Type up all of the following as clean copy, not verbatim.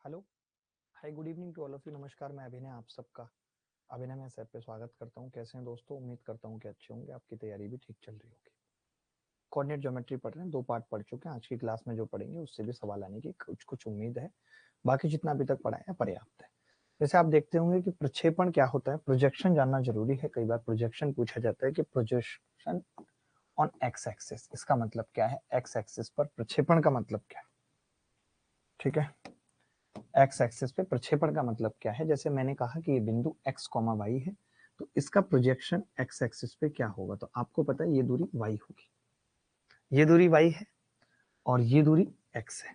Hello, hi, good evening to all of you. नमस्कार, मैं अभिनय आप सबका अभिनय मैं सर पे स्वागत करता हूँ। कैसे हैं दोस्तों? उम्मीद करता हूँ कि अच्छे होंगे, आपकी तैयारी भी ठीक चल रही होगी। कोऑर्डिनेट ज्योमेट्री पढ़ रहे हैं, 2 पार्ट पढ़ चुके हैं। आज की क्लास में जो पढ़ेंगे उससे भी सवाल आने की कुछ उम्मीद है। बाकी जितना अभी तक पढ़ा है पर्याप्त है। जैसे आप देखते होंगे कि प्रक्षेपण क्या होता है, प्रोजेक्शन जानना जरूरी है। कई बार प्रोजेक्शन पूछा जाता है कि प्रोजेक्शन ऑन एक्स एक्सिस, इसका मतलब क्या है? एक्स एक्सिस पर प्रक्षेपण का मतलब क्या है? ठीक है, एक्स एक्सिस पे प्रक्षेपण का मतलब क्या है? जैसे मैंने कहा कि ये बिंदु x कॉमा वाई है, तो इसका प्रोजेक्शन एक्स एक्सिस पे क्या होगा? तो आपको पता है ये दूरी y होगी, ये दूरी y है और ये दूरी x है।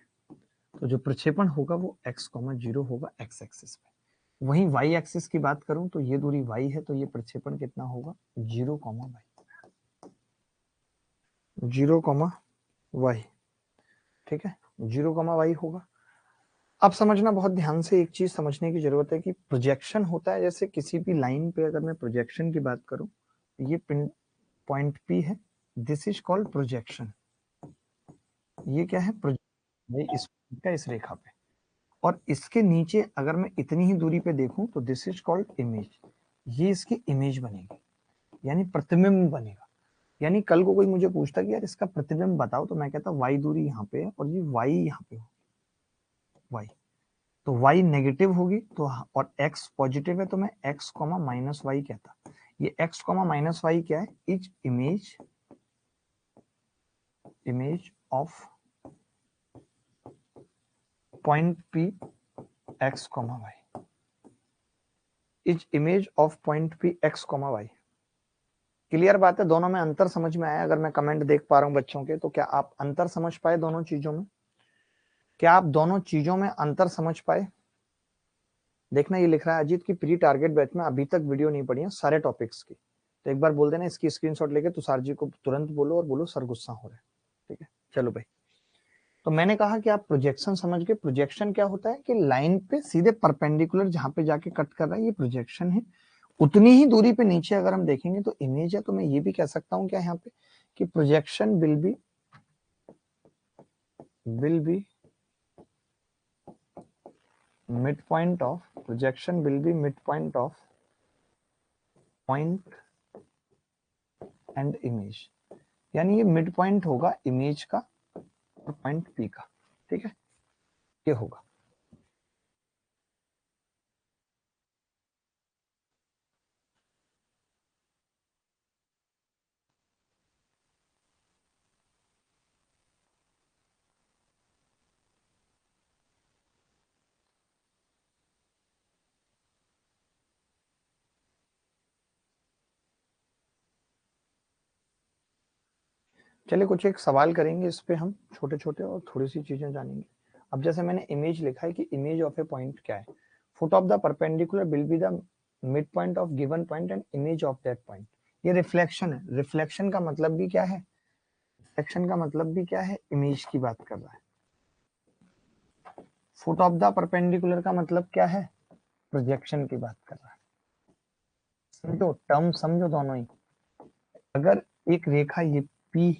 तो जो प्रक्षेपण होगा वो x कॉमा 0 होगा एक्स एक्सिस पे। वहीं y एक्सिस की बात करूं तो ये दूरी y है, तो ये प्रक्षेपण कितना होगा? 0 कॉमा y, 0 कॉमा y। ठीक है, 0 कॉमा y होगा। अब समझना बहुत ध्यान से, एक चीज समझने की जरूरत है कि प्रोजेक्शन होता है, जैसे किसी भी लाइन पे अगर मैं प्रोजेक्शन की बात करूं, ये पॉइंट P है, दिस इज कॉल्ड प्रोजेक्शन। ये क्या है? इस का इस रेखा पे, और इसके नीचे अगर मैं इतनी ही दूरी पे देखूं तो दिस इज कॉल्ड इमेज। ये इसकी इमेज बनेगी, यानी प्रतिबिंब बनेगा। यानी कल को कोई मुझे पूछता कि यार इसका प्रतिबिंब बताओ, तो मैं कहता y दूरी यहाँ पे है और ये y यहाँ पे हो, y। तो y नेगेटिव होगी तो, और x पॉजिटिव है, तो मैं x कॉमा माइनस वाई कहता। ये x कॉमा माइनस वाई क्या है? Is image of point P x comma y, is image of point P x comma y. Clear बात है? दोनों में अंतर समझ में आया? अगर मैं कमेंट देख पा रहा हूँ बच्चों के, तो क्या आप अंतर समझ पाए दोनों चीजों में? क्या आप दोनों चीजों में अंतर समझ पाए? देखना, ये लिख रहा है अजीत की प्री टारगेट बैच में अभी तक वीडियो नहीं पड़ी है सारे टॉपिक्स की। तो एक बार बोल देना, इसकी स्क्रीनशॉट लेके तुषार जी को तुरंत बोलो और बोलो सर गुस्सा हो रहे हैं। ठीक है, चलो भाई। तो मैंने कहा कि आप प्रोजेक्शन समझ गए। प्रोजेक्शन क्या होता है कि लाइन पे सीधे परपेंडिकुलर जहां पे जाके कट कर रहा है, ये प्रोजेक्शन है। उतनी ही दूरी पे नीचे अगर हम देखेंगे तो इमेज है। तो मैं ये भी कह सकता हूं क्या यहाँ पे कि projection will be mid point of, projection will be mid point of point and image. यानी ये मिड पॉइंट होगा इमेज का और पॉइंट पी का। ठीक है, ये होगा। चलिए कुछ एक सवाल करेंगे इस पे हम, छोटे छोटे, और थोड़ी सी चीजें जानेंगे। अब जैसे मैंने इमेज लिखा है कि इमेज ऑफ ए पॉइंट क्या है? Foot of the perpendicular will be the mid point of given point and image of that point. ये रिफ्लेक्शन है। रिफ्लेक्शन का मतलब भी क्या है? रिफ्लेक्शन का मतलब भी क्या है? इमेज की बात कर रहा है। फुट ऑफ द परपेंडिकुलर का मतलब क्या है? प्रोजेक्शन की बात कर रहा है। समझो, टर्म समझो दोनों ही। अगर एक रेखा ये P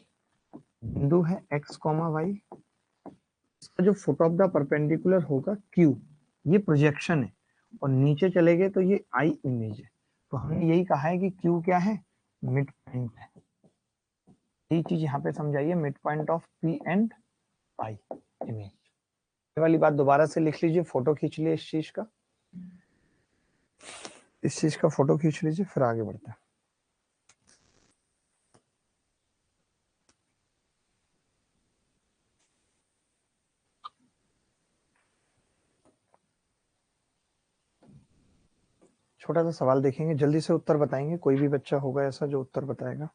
बिंदु है x कॉमा वाई, इसका जो फुट ऑफ द परपेंडिकुलर होगा Q, ये प्रोजेक्शन है। और नीचे चले गए तो ये I इमेज है। तो हमने यही कहा है कि Q क्या है? मिड पॉइंट है। यही चीज यहाँ पे समझाइए, mid point of P and I image. ये वाली बात दोबारा से लिख लीजिए, फोटो खींच लीजिए इस चीज का, इस चीज का फोटो खींच लीजिए, फिर आगे बढ़ते हैं। छोटा सा सवाल देखेंगे, जल्दी से उत्तर बताएंगे। कोई भी बच्चा होगा ऐसा जो उत्तर बताएगा।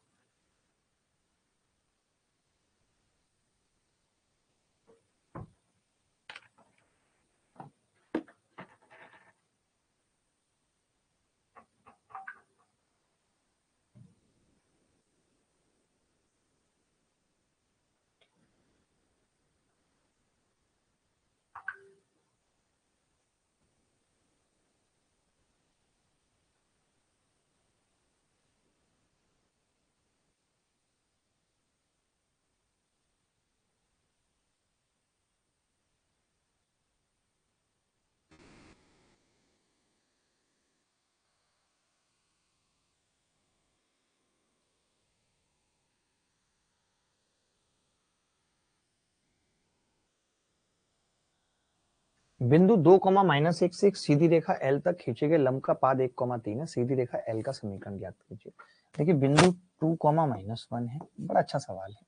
बिंदु 2, -1 से एक सीधी रेखा L तक खींचे गए लंब का पाद 1,3 है, सीधी रेखा L का समीकरण ज्ञात कीजिए। देखिए बिंदु 2, -1 है, बड़ा अच्छा सवाल है,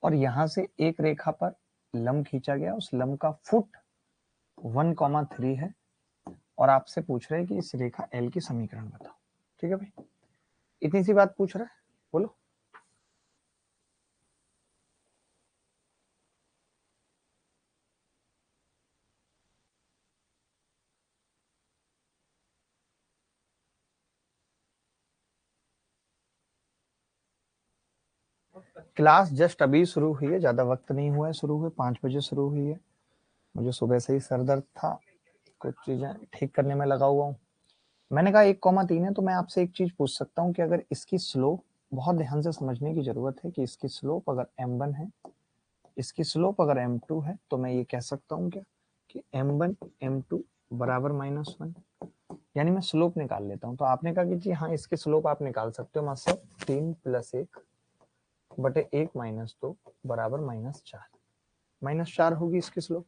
और यहां से एक रेखा पर लंब खींचा गया, उस लंब का फुट 1,3 है, और आपसे पूछ रहे हैं कि इस रेखा L की समीकरण बताओ। ठीक है भाई, इतनी सी बात पूछ रहा है, बोलो। क्लास जस्ट अभी शुरू हुई है, ज्यादा वक्त नहीं हुआ है शुरू हुए, 5 बजे शुरू हुई है। मुझे सुबह से ही सर दर्द था, कुछ चीजें ठीक करने में लगा हुआ हूँ। मैंने कहा 1,3 है, तो मैं आपसे एक चीज पूछ सकता हूँ कि अगर इसकी स्लोप, बहुत ध्यान से समझने की जरूरत है कि इसकी स्लोप अगर m1 है, इसकी स्लोप अगर m2 है, तो मैं ये कह सकता हूँ क्या कि m1 m2 बराबर -1, यानी मैं स्लोप निकाल लेता हूँ। तो आपने कहा कि जी हाँ, इसकी स्लोप आप निकाल सकते हो, मतलब 3+1/1 - 2 बराबर -4, -4 होगी इसकी स्लोप।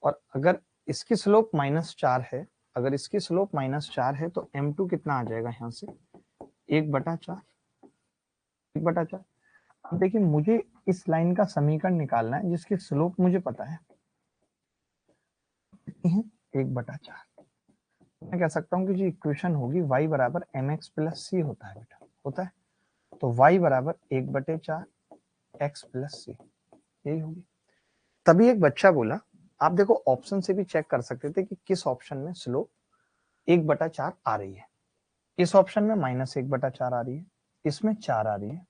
और अगर इसकी स्लोप -4 है, अगर इसकी स्लोप -4 है, तो m2 कितना आ जाएगा यहाँ से, 1/4, 1/4। अब देखिए, मुझे इस लाइन का समीकरण निकालना है जिसकी स्लोप मुझे पता है, 1/4। मैं कह सकता हूँ कि जी इक्वेशन होगी y बराबर mx प्लस सी, होता है बेटा, होता है। तो y बराबर 1/4 x प्लस सी, यही होगी। तभी एक बच्चा बोला, आप देखो ऑप्शन से भी चेक कर सकते थे कि किस ऑप्शन में स्लोप 1/4 आ रही है। इस ऑप्शन में -1/4 आ रही है, इसमें 4 आ रही है,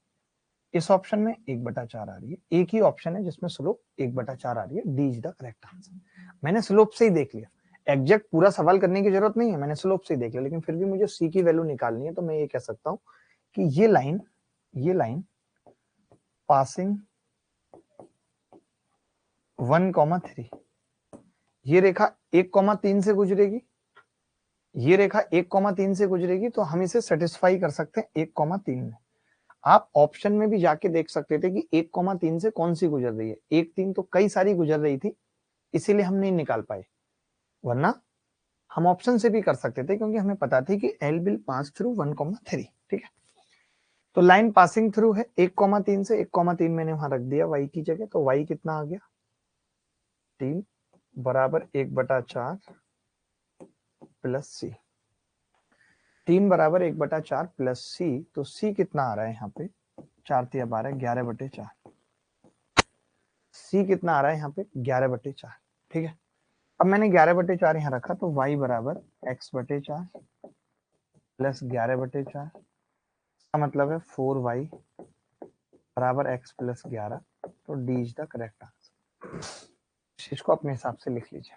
इस ऑप्शन में 1/4 आ रही है। एक ही ऑप्शन है जिसमें स्लोप 1/4 आ रही है, D is the correct answer. मैंने स्लोप से ही देख लिया, एग्जैक्ट पूरा सवाल करने की जरूरत नहीं है, मैंने स्लोप से ही देख लिया, लेकिन फिर भी मुझे सी की वैल्यू निकालनी है। तो मैं ये कह सकता हूँ कि ये लाइन पासिंग 1,3, ये रेखा 1,3 से गुजरेगी, ये रेखा 1,3 से गुजरेगी, तो हम इसे सेटिस्फाई कर सकते हैं 1,3 में। आप ऑप्शन में भी जाके देख सकते थे कि 1,3 से कौन सी गुजर रही है, 1,3 तो कई सारी गुजर रही थी, इसीलिए हम नहीं निकाल पाए, वरना हम ऑप्शन से भी कर सकते थे, क्योंकि हमें पता थी कि एल विल पास थ्रू 1,3। ठीक है, तो लाइन पासिंग थ्रू है 1,3 से, 1,3 मैंने वहां रख दिया y की जगह, तो y कितना आ गया, 3 बराबर 1/4 प्लस सी, 3 बराबर 1/4 प्लस सी, तो सी कितना आ रहा है यहाँ पे, 4×3 = 11/4, सी कितना आ रहा है यहाँ पे, 11/4। ठीक है, अब मैंने 11/4 यहाँ रखा, तो y बराबर x/4 प्लस 11/4, का मतलब है 4y बराबर x प्लस 11, तो D is the correct answer. इसको अपने हिसाब से लिख लीजिए।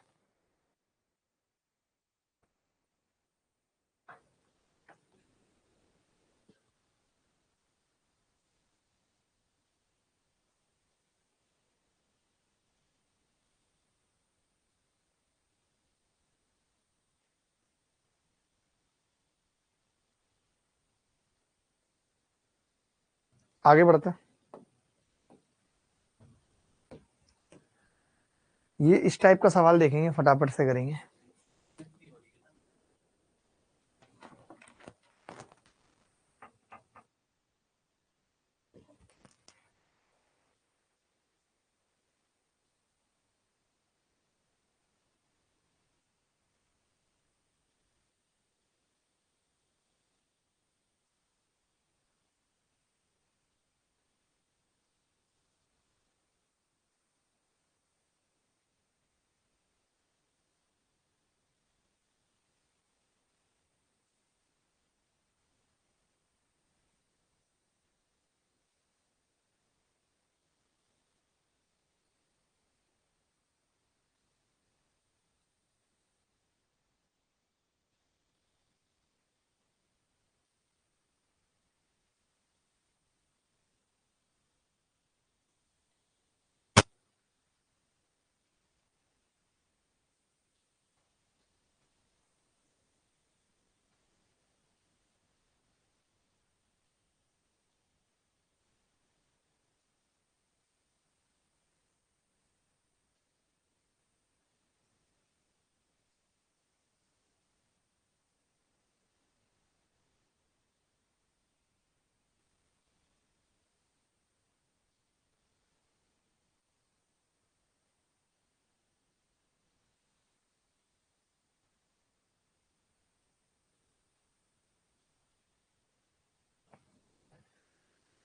आगे बढ़ते, ये इस टाइप का सवाल देखेंगे, फटाफट से करेंगे।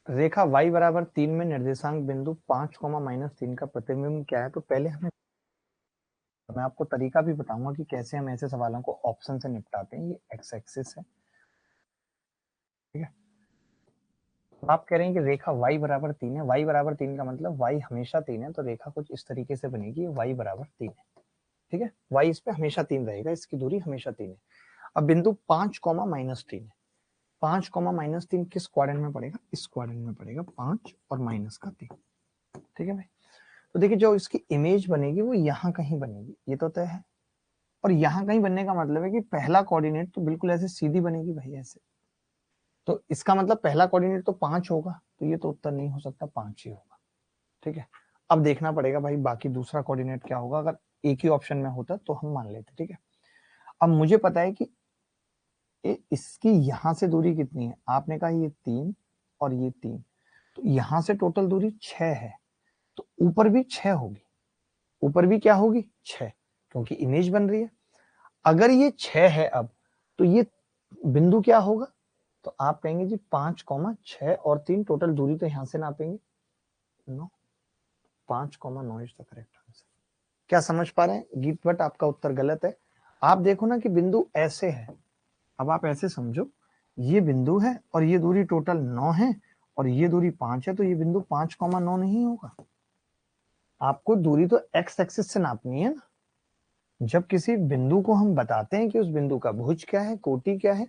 रेखा y बराबर 3 में निर्देशांक बिंदु 5, -3 का प्रतिबिंब क्या है? तो पहले हमें, मैं आपको तरीका भी बताऊंगा कि कैसे हम ऐसे सवालों को ऑप्शन से निपटाते हैं। ये एक्स एक्सिस है, ठीक है। तो आप कह रहे हैं कि रेखा y बराबर 3 है, y बराबर 3 का मतलब y हमेशा 3 है, तो रेखा कुछ इस तरीके से बनेगी, y बराबर 3 है, ठीक है। y इस पे हमेशा 3 रहेगा, इसकी दूरी हमेशा 3 है। अब बिंदु 5, -3 है, 5, -3 किस क्वाड्रेंट में पड़ेगा? इस क्वाड्रेंट में पड़ेगा, 5 और माइनस का 3, ठीक है भाई। तो देखिए जो इसकी इमेज बनेगी वो यहाँ कहीं बनेगी, ये तो तय है। और यहाँ कहीं बनने का मतलब है कि पहला कोऑर्डिनेट तो बिल्कुल ऐसे सीधी बनेगी भाई, ऐसे। तो इसका मतलब पहला कोऑर्डिनेट तो 5 होगा, तो ये तो उत्तर नहीं हो सकता, 5 ही होगा, ठीक है। अब देखना पड़ेगा भाई बाकी दूसरा कोऑर्डिनेट क्या होगा। अगर एक ही ऑप्शन में होता तो हम मान लेते, ठीक है। अब मुझे पता है कि इसकी यहां से दूरी कितनी है, आपने कहा ये 3 और ये 3, तो यहां से टोटल दूरी 6 है, तो ऊपर भी 6 होगी, ऊपर भी क्या होगी? 6, क्योंकि इमेज बन रही है। अगर ये 6 है अब, तो ये बिंदु क्या होगा? तो आप कहेंगे जी 5, 6 और 3, टोटल दूरी तो यहां से नापेंगे 9, 5, 9 इज द करेक्ट आंसर। क्या समझ पा रहे हैं? गीत भट्ट आपका उत्तर गलत है। आप देखो ना कि बिंदु ऐसे है, अब आप ऐसे समझो, ये बिंदु है और ये दूरी टोटल 9 है और ये दूरी 5 है, तो ये बिंदु 5, 9 नहीं होगा। आपको दूरी तो एक्स एक्सिस से नापनी है ना। जब किसी बिंदु को हम बताते हैं कि उस बिंदु का भुज क्या है, कोटि क्या है,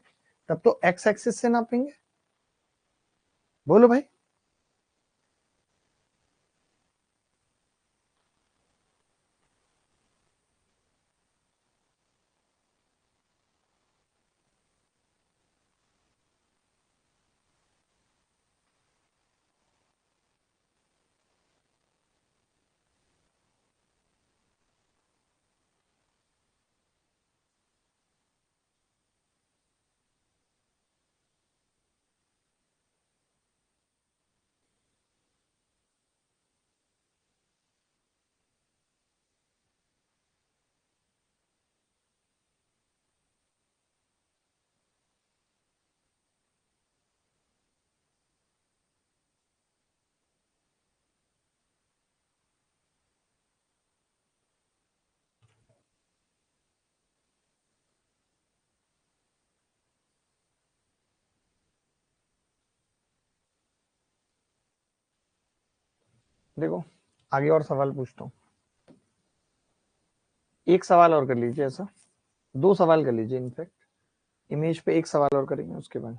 तब तो एक्स एक्सिस से नापेंगे। बोलो भाई। देखो आगे और सवाल पूछता हूँ, एक सवाल और कर लीजिए, ऐसा 2 सवाल कर लीजिए, इनफैक्ट इमेज पे एक सवाल और करेंगे उसके बाद।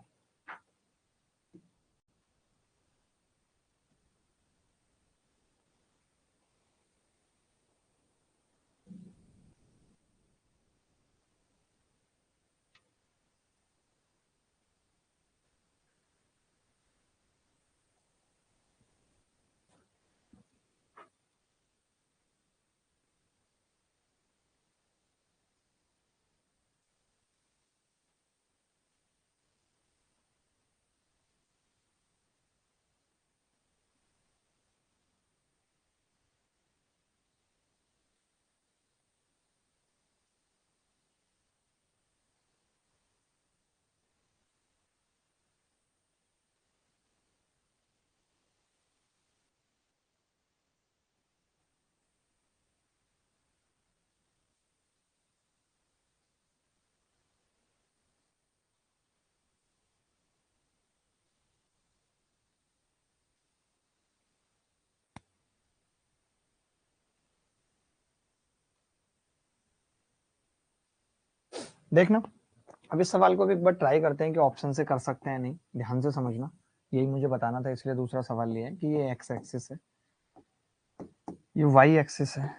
देखना, अब इस सवाल को भी एक बार ट्राई करते हैं कि ऑप्शन से कर सकते हैं नहीं, ध्यान से समझना। यही मुझे बताना था, इसलिए दूसरा सवाल लिया है कि ये एक्स एक्सिस है, ये वाई एक्सिस है,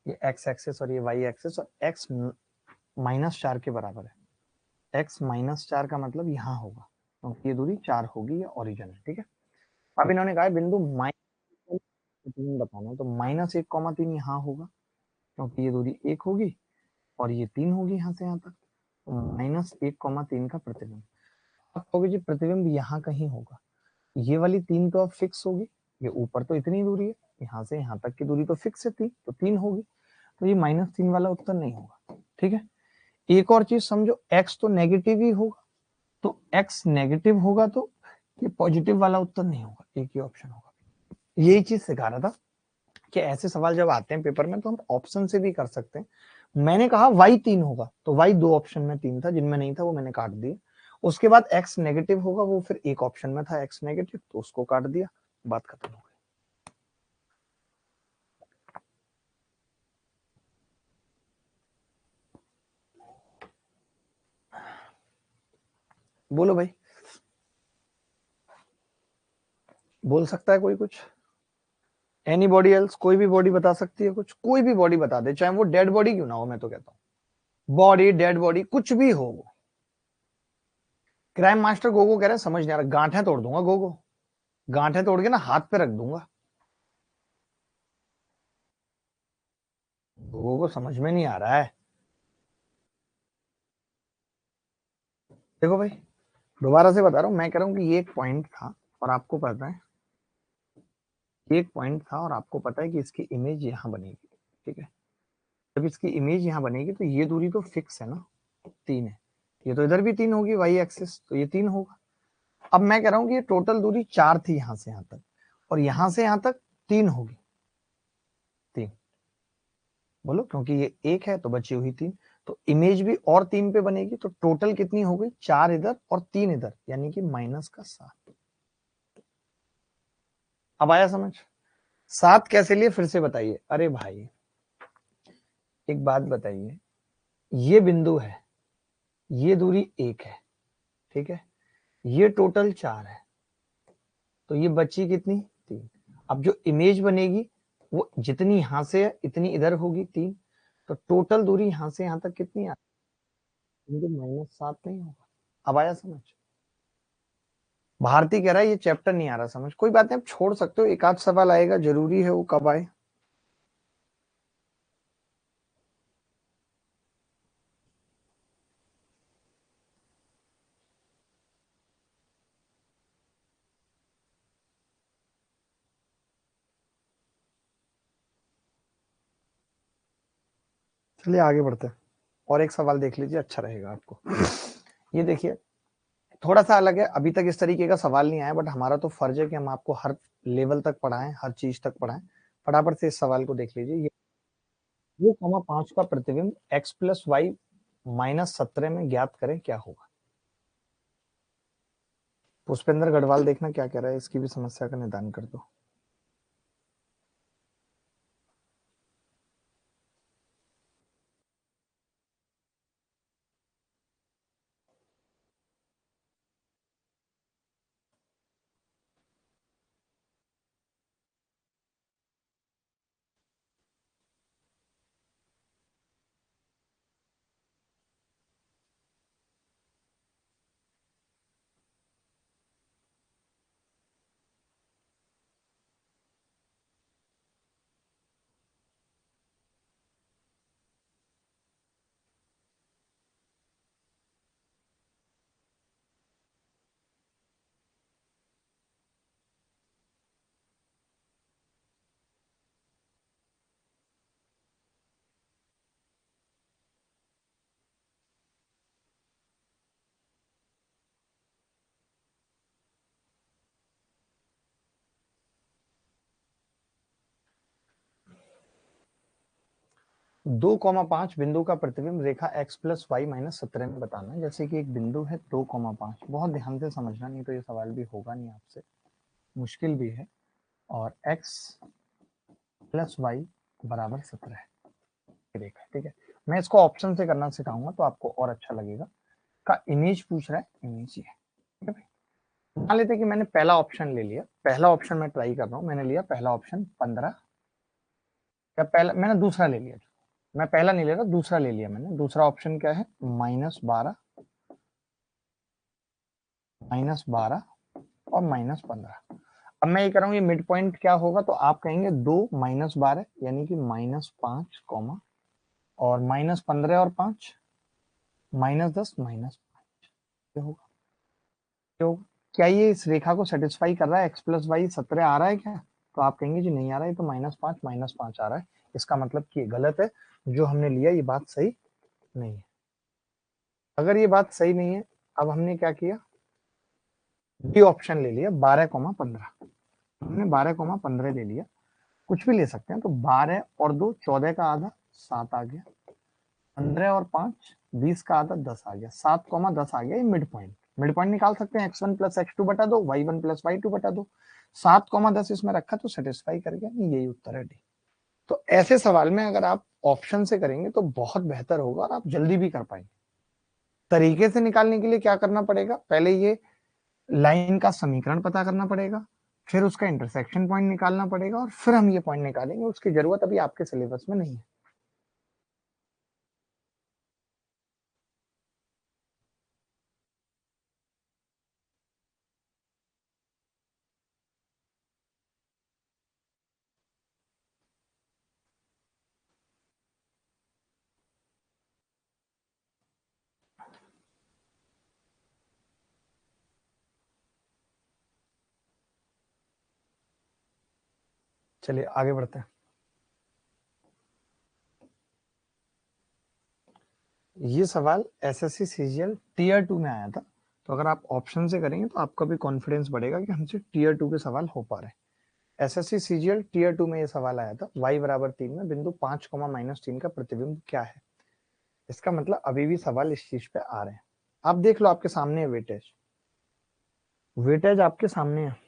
ये एक्स एक्सिस और ये वाई एक्सिस, और एक्स -4 के बराबर है। एक्स -4 का मतलब यहाँ होगा, क्योंकि तो ये दूरी 4 होगी, ये ओरिजिन है, ठीक है। अब इन्होंने कहा बिंदु -3 बताना, तो -1, 3 यहाँ होगा, क्योंकि ये दूरी 1 होगी और ये 3 होगी यहाँ से यहाँ तक, तो -1, 3 का प्रतिबिंब। अब कहोगे जी प्रतिबिंब यहाँ कहीं होगा, ये वाली 3 तो अब फिक्स होगी, ये ऊपर तो इतनी दूरी है, यहाँ से यहाँ तक की दूरी तो फिक्स है 3, तो 3 होगी, तो ये -3 वाला उत्तर नहीं होगा, ठीक है। एक और चीज समझो, x तो नेगेटिव ही होगा, तो x नेगेटिव होगा तो ये पॉजिटिव वाला उत्तर नहीं होगा, एक ही ऑप्शन होगा। यही चीज सिखा रहा था कि ऐसे सवाल जब आते हैं पेपर में तो हम ऑप्शन से भी कर सकते हैं। मैंने कहा y 3 होगा, तो y 2 ऑप्शन में 3 था, जिनमें नहीं था वो मैंने काट दिया। उसके बाद x नेगेटिव होगा, वो फिर एक ऑप्शन में था x नेगेटिव, तो उसको काट दिया, बात खत्म हो गई। बोलो भाई, बोल सकता है कोई कुछ? एनी बॉडी एल्स, कोई भी बॉडी बता सकती है कुछ, कोई भी बॉडी बता दे, चाहे वो डेड बॉडी क्यों ना हो। मैं तो कहता हूँ बॉडी, डेड बॉडी, कुछ भी हो वो। क्राइम मास्टर गोगो कह रहे हैं समझ नहीं आ रहा, गांठें तोड़ दूंगा गोगो, गांठें तोड़ के ना हाथ पे रख दूंगा। गोगो को समझ में नहीं आ रहा है। देखो भाई, दोबारा से बता रहा हूँ, मैं कह रहा हूँ कि ये एक पॉइंट था और आपको पता है, ये एक पॉइंट था और आपको पता है कि इसकी इमेज यहाँ बनेगी, ठीक है। जब इसकी इमेज यहाँ बनेगी तो ये दूरी तो फिक्स है ना, 3 है। ये तो इधर भी 3 होगी, वाई एक्सिस, तो ये 3 होगा। अब मैं कह रहा हूँ कि ये टोटल दूरी 4 थी यहाँ से यहाँ तक, और यहाँ से यहाँ तक 3 होगी, 3। बोलो, क्योंकि ये 1 है तो बची हुई 3, तो इमेज भी और 3 पे बनेगी, तो टोटल कितनी हो गई, 4 इधर और 3 इधर, यानी कि -7। अब आया समझ? 7 कैसे लिए फिर से बताइए। अरे भाई एक बात बताइए, ये बिंदु है, ये दूरी 1 है, ठीक है, ये टोटल 4 है, तो ये बची कितनी, 3। अब जो इमेज बनेगी वो जितनी यहां से है इतनी इधर होगी, 3। तो टोटल दूरी यहां से यहां तक कितनी आ, -7 नहीं होगा। अब आया समझ? भारती कह रहा है ये चैप्टर नहीं आ रहा समझ, कोई बात नहीं, आप छोड़ सकते हो, एक आध सवाल आएगा, जरूरी है वो कब आए। चलिए आगे बढ़ते हैं, और एक सवाल देख लीजिए, अच्छा रहेगा आपको। ये देखिए, थोड़ा सा अलग है, अभी तक इस तरीके का सवाल नहीं आया, बट हमारा तो फर्ज है कि हम आपको हर लेवल तक पढ़ाएं, हर चीज तक पढ़ाएं। फटाफट से इस सवाल को देख लीजिए। ये 5 का प्रतिबिंब x प्लस वाई -17 में ज्ञात करें, क्या होगा? पुष्पेंद्र गढ़वाल देखना क्या कह रहा है, इसकी भी समस्या का निदान कर दो। दो कॉमा पांच बिंदु का प्रतिबिंब रेखा x प्लस वाई -17 में बताना है। जैसे कि एक बिंदु है 2,5, बहुत ध्यान से समझना, नहीं तो ये सवाल भी होगा नहीं आपसे, मुश्किल भी है। और x प्लस वाई बराबर 17 है रेखा, ठीक है। मैं इसको ऑप्शन से करना सिखाऊंगा तो आपको और अच्छा लगेगा। का इमेज पूछ रहा है, इमेज ये है, ठीक है भाई। मान लेते कि मैंने पहला ऑप्शन ले लिया, पहला ऑप्शन मैं ट्राई कर रहा हूँ, मैंने लिया पहला ऑप्शन 15, या पहला मैंने दूसरा ले लिया, मैं पहला नहीं ले रहा, दूसरा ले लिया मैंने। दूसरा ऑप्शन क्या है, -12, -12 और -15। अब मैं ये कह रहा हूँ ये मिड पॉइंट क्या होगा, तो आप कहेंगे 2 -12 यानी कि -5 कॉमा, और -15 और 5 -10 -5, क्या होगा, क्या होगा? क्या ये इस रेखा को सेटिस्फाई कर रहा है, x प्लस वाई 17 आ रहा है क्या? तो आप कहेंगे जी नहीं आ रहा है, तो -5 आ रहा है, इसका मतलब कि ये गलत है, जो हमने लिया ये बात सही नहीं है। अगर ये बात सही नहीं है, अब हमने क्या किया, बी ऑप्शन ले लिया 12,15, हमने 12,15 ले लिया, कुछ भी ले सकते हैं। तो 12 और 2 14 का आधा 7 आ गया, 15 और 5 20 का आधा 10 आ गया, 7,10 आ गया। ये मिड पॉइंट, मिड पॉइंट निकाल सकते हैं। x1 प्लस x2 बटा दो, y1 प्लस y2 बटा दो, 7,10 इसमें रखा तो सेटिस्फाई कर गया, यही उत्तर है डी। तो ऐसे सवाल में अगर आप ऑप्शन से करेंगे तो बहुत बेहतर होगा और आप जल्दी भी कर पाएंगे। तरीके से निकालने के लिए क्या करना पड़ेगा, पहले ये लाइन का समीकरण पता करना पड़ेगा, फिर उसका इंटरसेक्शन पॉइंट निकालना पड़ेगा और फिर हम ये पॉइंट निकालेंगे। उसकी जरूरत अभी आपके सिलेबस में नहीं है। चलिए आगे बढ़ते हैं। ये सवाल एसएससी सीजीएल टीयर 2 में आया था, तो अगर आप ऑप्शन से करेंगे तो आपका भी कॉन्फिडेंस बढ़ेगा कि हमसे टीयर 2 के सवाल हो पा रहे हैं। एसएससी सीजीएल टीयर 2 में ये सवाल आया था, y बराबर 3 में बिंदु 5, -3 का प्रतिबिंब क्या है। इसका मतलब अभी भी सवाल इस चीज पे आ रहे हैं। आप देख लो, आपके सामने है वेटेज, वेटेज आपके सामने है।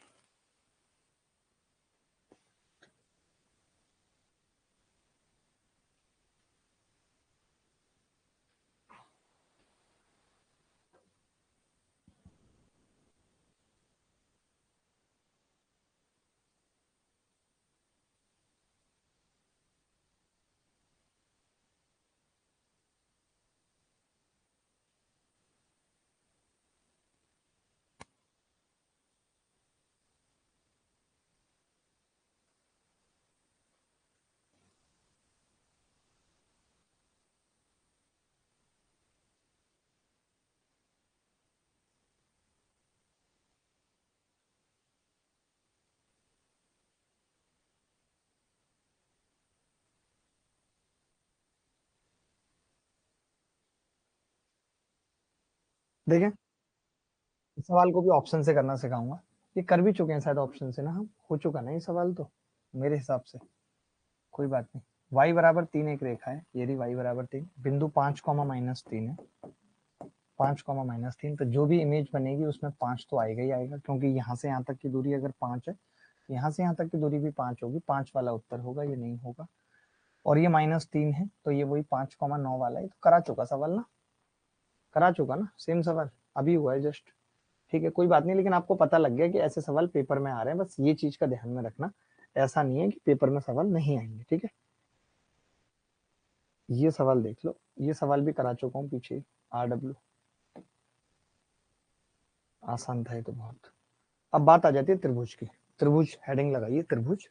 देखें, इस सवाल को भी ऑप्शन से करना सिखाऊंगा। ये कर भी चुके हैं शायद ऑप्शन से ना, हम हो चुका ना ये सवाल तो मेरे हिसाब से। कोई बात नहीं। y बराबर 3 एक रेखा है, ये रही y बराबर 3, बिंदु 5, -3 है। 5, -3, तो जो भी इमेज बनेगी उसमें 5 तो आएगा ही आएगा, क्योंकि यहाँ से यहाँ तक की दूरी अगर 5 है, यहाँ से यहाँ तक की दूरी भी 5 होगी, 5 वाला उत्तर होगा, ये नहीं होगा। और ये -3 है, तो ये वही 5,9 वाला है। तो करा चुका सवाल ना, करा चुका ना, सेम सवाल अभी हुआ है जस्ट। ठीक है, कोई बात नहीं, लेकिन आपको पता लग गया कि ऐसे सवाल पेपर में आ रहे हैं। बस ये चीज का ध्यान में रखना, ऐसा नहीं है कि पेपर में सवाल नहीं आएंगे। ठीक है, ये सवाल देख लो, ये सवाल भी करा चुका हूँ पीछे। RW आसान था ये तो बहुत। अब बात आ जाती है त्रिभुज की। त्रिभुज हेडिंग लगाइए, त्रिभुज।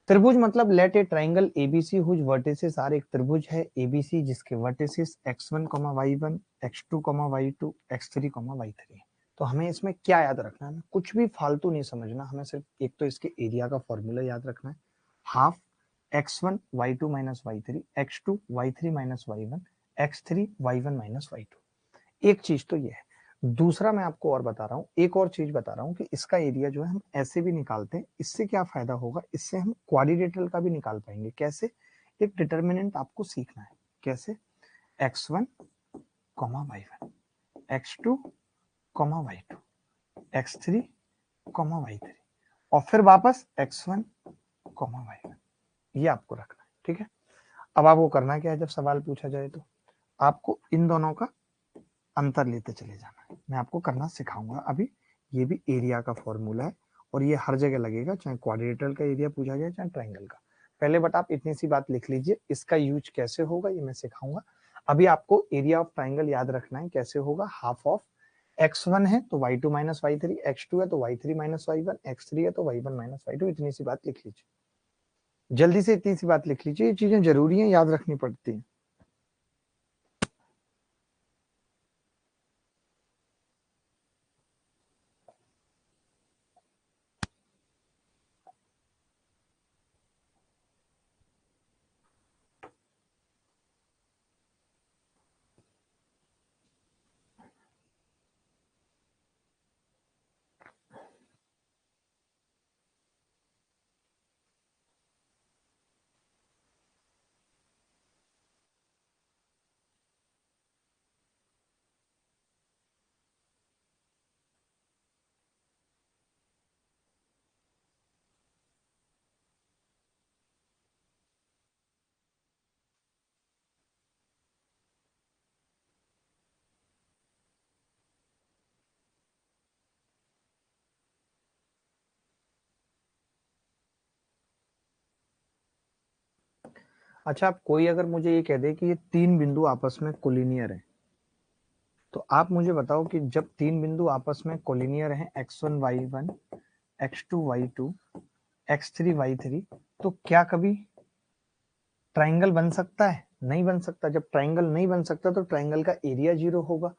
त्रिभुज मतलब let a triangle ABC whose vertices are, एक त्रिभुज है एबीसी जिसके vertices x1, y1, x2, y2, x3, y3। तो हमें इसमें क्या याद रखना है, कुछ भी फालतू नहीं समझना, हमें सिर्फ एक तो इसके एरिया का फॉर्मूला याद रखना है, half x1 y2 minus y3, x2 y3 minus y1, x3 y1 minus y2। एक चीज तो ये है। दूसरा मैं आपको और बता रहा हूँ, एक और चीज बता रहा हूँ कि इसका एरिया जो है हम ऐसे भी निकालते हैं। इससे क्या फायदा होगा, इससे हम क्वाड्रिलेटरल का भी निकाल पाएंगे। कैसे, एक डिटर्मिनेंट आपको सीखना है। कैसे, x1, y1, x2, y2, x3, y3, और फिर वापस x1, y1। ये आपको रखना है। ठीक है, अब आपको करना क्या है, जब सवाल पूछा जाए तो आपको इन दोनों का अंतर लेते चले जाना है। मैं आपको करना सिखाऊंगा अभी। ये भी एरिया का फॉर्मूला है और ये हर जगह लगेगा, चाहे क्वाड्रिलेटरल का एरिया पूछा जाए चाहे ट्राइंगल का। पहले बट आप इतनी सी बात लिख लीजिए, इसका यूज कैसे होगा ये मैं सिखाऊंगा। अभी आपको एरिया ऑफ ट्राइंगल याद रखना है। कैसे होगा, हाफ ऑफ x1 है तो y2 माइनस y3, x2 है तो y3 माइनस y1, x3 है तो y1 माइनस y2। इतनी सी बात लिख लीजिए, जल्दी से इतनी सी बात लिख लीजिए। ये चीजें जरूरी है, याद रखनी पड़ती है। अच्छा, आप कोई अगर मुझे ये कह दे कि ये तीन बिंदु आपस में कोलिनियर है, तो आप मुझे बताओ कि जब तीन बिंदु आपस में कोलिनियर हैं, x1 y1, x2 y2, x3 y3, तो क्या कभी ट्राइंगल बन सकता है? नहीं बन सकता। जब ट्राइंगल नहीं बन सकता तो ट्राइंगल का एरिया जीरो होगा।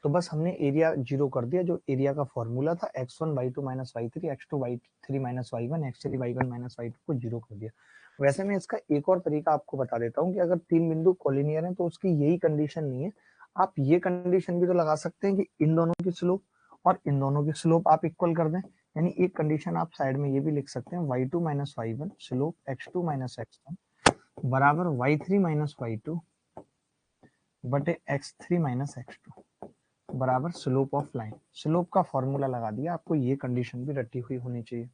तो बस हमने एरिया जीरो कर दिया, जो एरिया का फॉर्मूला था x1 y2 minus y3, x2 y3 minus y1, x3 y1 minus y2 को जीरो कर दिया। वैसे मैं इसका एक और तरीका आपको बता देता हूँ कि अगर तीन बिंदु कोलिनियर हैं तो उसकी यही कंडीशन नहीं है, आप ये कंडीशन भी तो लगा सकते हैं कि इन दोनों की स्लोप और इन दोनों की स्लोप आप इक्वल कर दें। यानी एक कंडीशन आप साइड में ये भी लिख सकते हैं, y2 minus y1 slope x2 minus x1 बराबर y3 माइनस y2 बटे x3 माइनस x2 बराबर स्लोप ऑफ लाइन। स्लोप का फॉर्मूला लगा दिया। आपको ये कंडीशन भी रटी हुई होनी चाहिए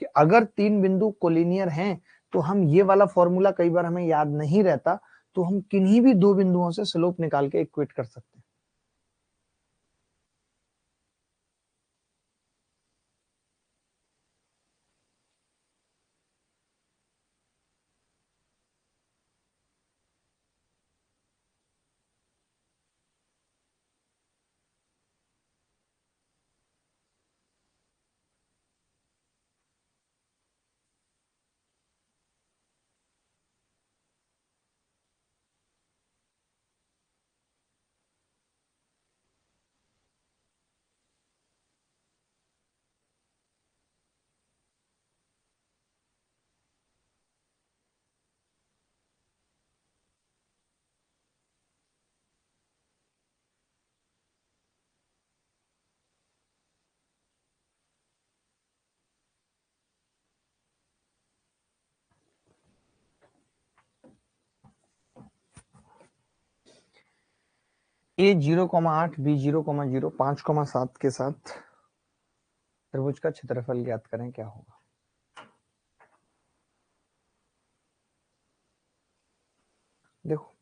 कि अगर तीन बिंदु कोलिनियर हैं तो हम ये वाला फॉर्मूला, कई बार हमें याद नहीं रहता, तो हम किन्हीं भी दो बिंदुओं से स्लोप निकाल के इक्वेट कर सकते हैं। ए 0,8 बी 0,0 5,7 के साथ त्रिभुज का क्षेत्रफल ज्ञात करें, क्या होगा? देखो,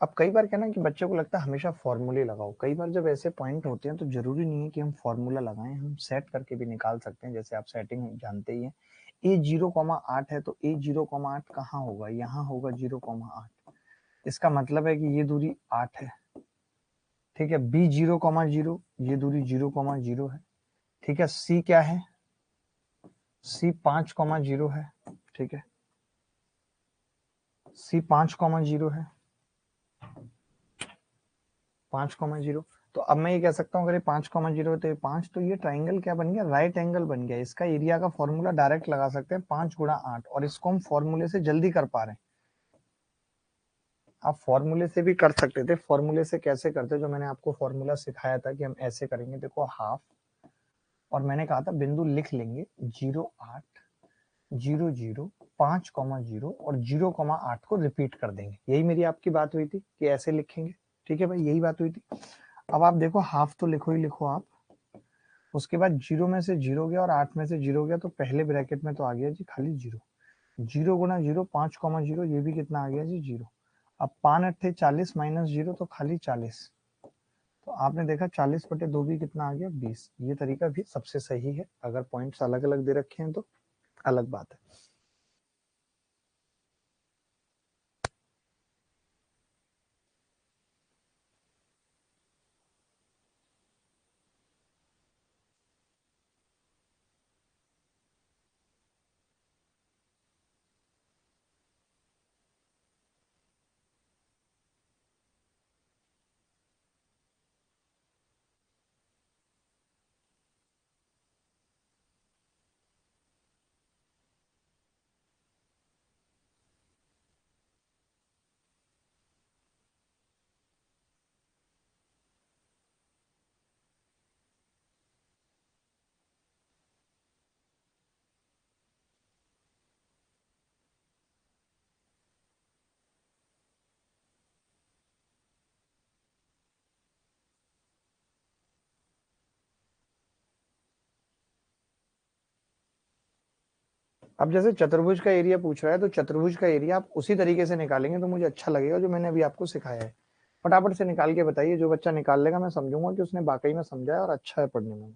अब कई बार क्या ना कि बच्चों को लगता है हमेशा फॉर्मूले लगाओ। कई बार जब ऐसे पॉइंट होते हैं तो जरूरी नहीं है कि हम फॉर्मूला लगाएं, हम सेट करके भी निकाल सकते हैं। जैसे आप सेटिंग जानते ही हैं, ए 0,8 है तो ए 0,8 कहाँ होगा? यहाँ होगा 0,8। इसका मतलब है कि ये दूरी 8 है। ठीक है, बी 0,0, ये दूरी 0,0 है। ठीक है, सी क्या है? सी 5,0 है। ठीक है, सी 5,0 है, 5,0। तो अब मैं ये कह सकता हूँ अगर ये 5,0 है तो ये 5, तो ये ट्राइंगल क्या बन गया? राइट एंगल बन गया। इसका एरिया का फॉर्मूला डायरेक्ट लगा सकते हैं, 5 गुणा 8, और इसको हम फॉर्मूले से जल्दी कर पा रहे हैं। आप फॉर्मूले से भी कर सकते थे। फॉर्मूले से कैसे करते, जो मैंने आपको फॉर्मूला सिखाया था कि हम ऐसे करेंगे। देखो, हाफ, और मैंने कहा था बिंदु लिख लेंगे 0,8 0,0 5,0 और 0,8 को रिपीट कर देंगे। यही मेरी आपकी बात हुई थी कि ऐसे लिखेंगे। ठीक है भाई, यही बात हुई थी। अब आप देखो, हाफ तो लिखो ही लिखो आप, उसके बाद 0 में से 0 गया और 8 में से 0 गया, तो पहले ब्रैकेट में तो आ गया जी खाली 0। 0 गुना 0 5,0, ये भी कितना आ गया जी? 0। अब 5 अट्ठे 40 माइनस 0 तो खाली 40। तो आपने देखा 40/2 भी कितना आ गया? 20। ये तरीका भी सबसे सही है। अगर पॉइंट्स अलग अलग दे रखे हैं तो अलग बात है। अब जैसे चतुर्भुज का एरिया पूछ रहा है, तो चतुर्भुज का एरिया आप उसी तरीके से निकालेंगे तो मुझे अच्छा लगेगा, जो मैंने अभी आपको सिखाया है। फटाफट से निकाल के बताइए। जो बच्चा निकाल लेगा, मैं समझूंगा कि उसने वाकई में समझा है और अच्छा है पढ़ने में।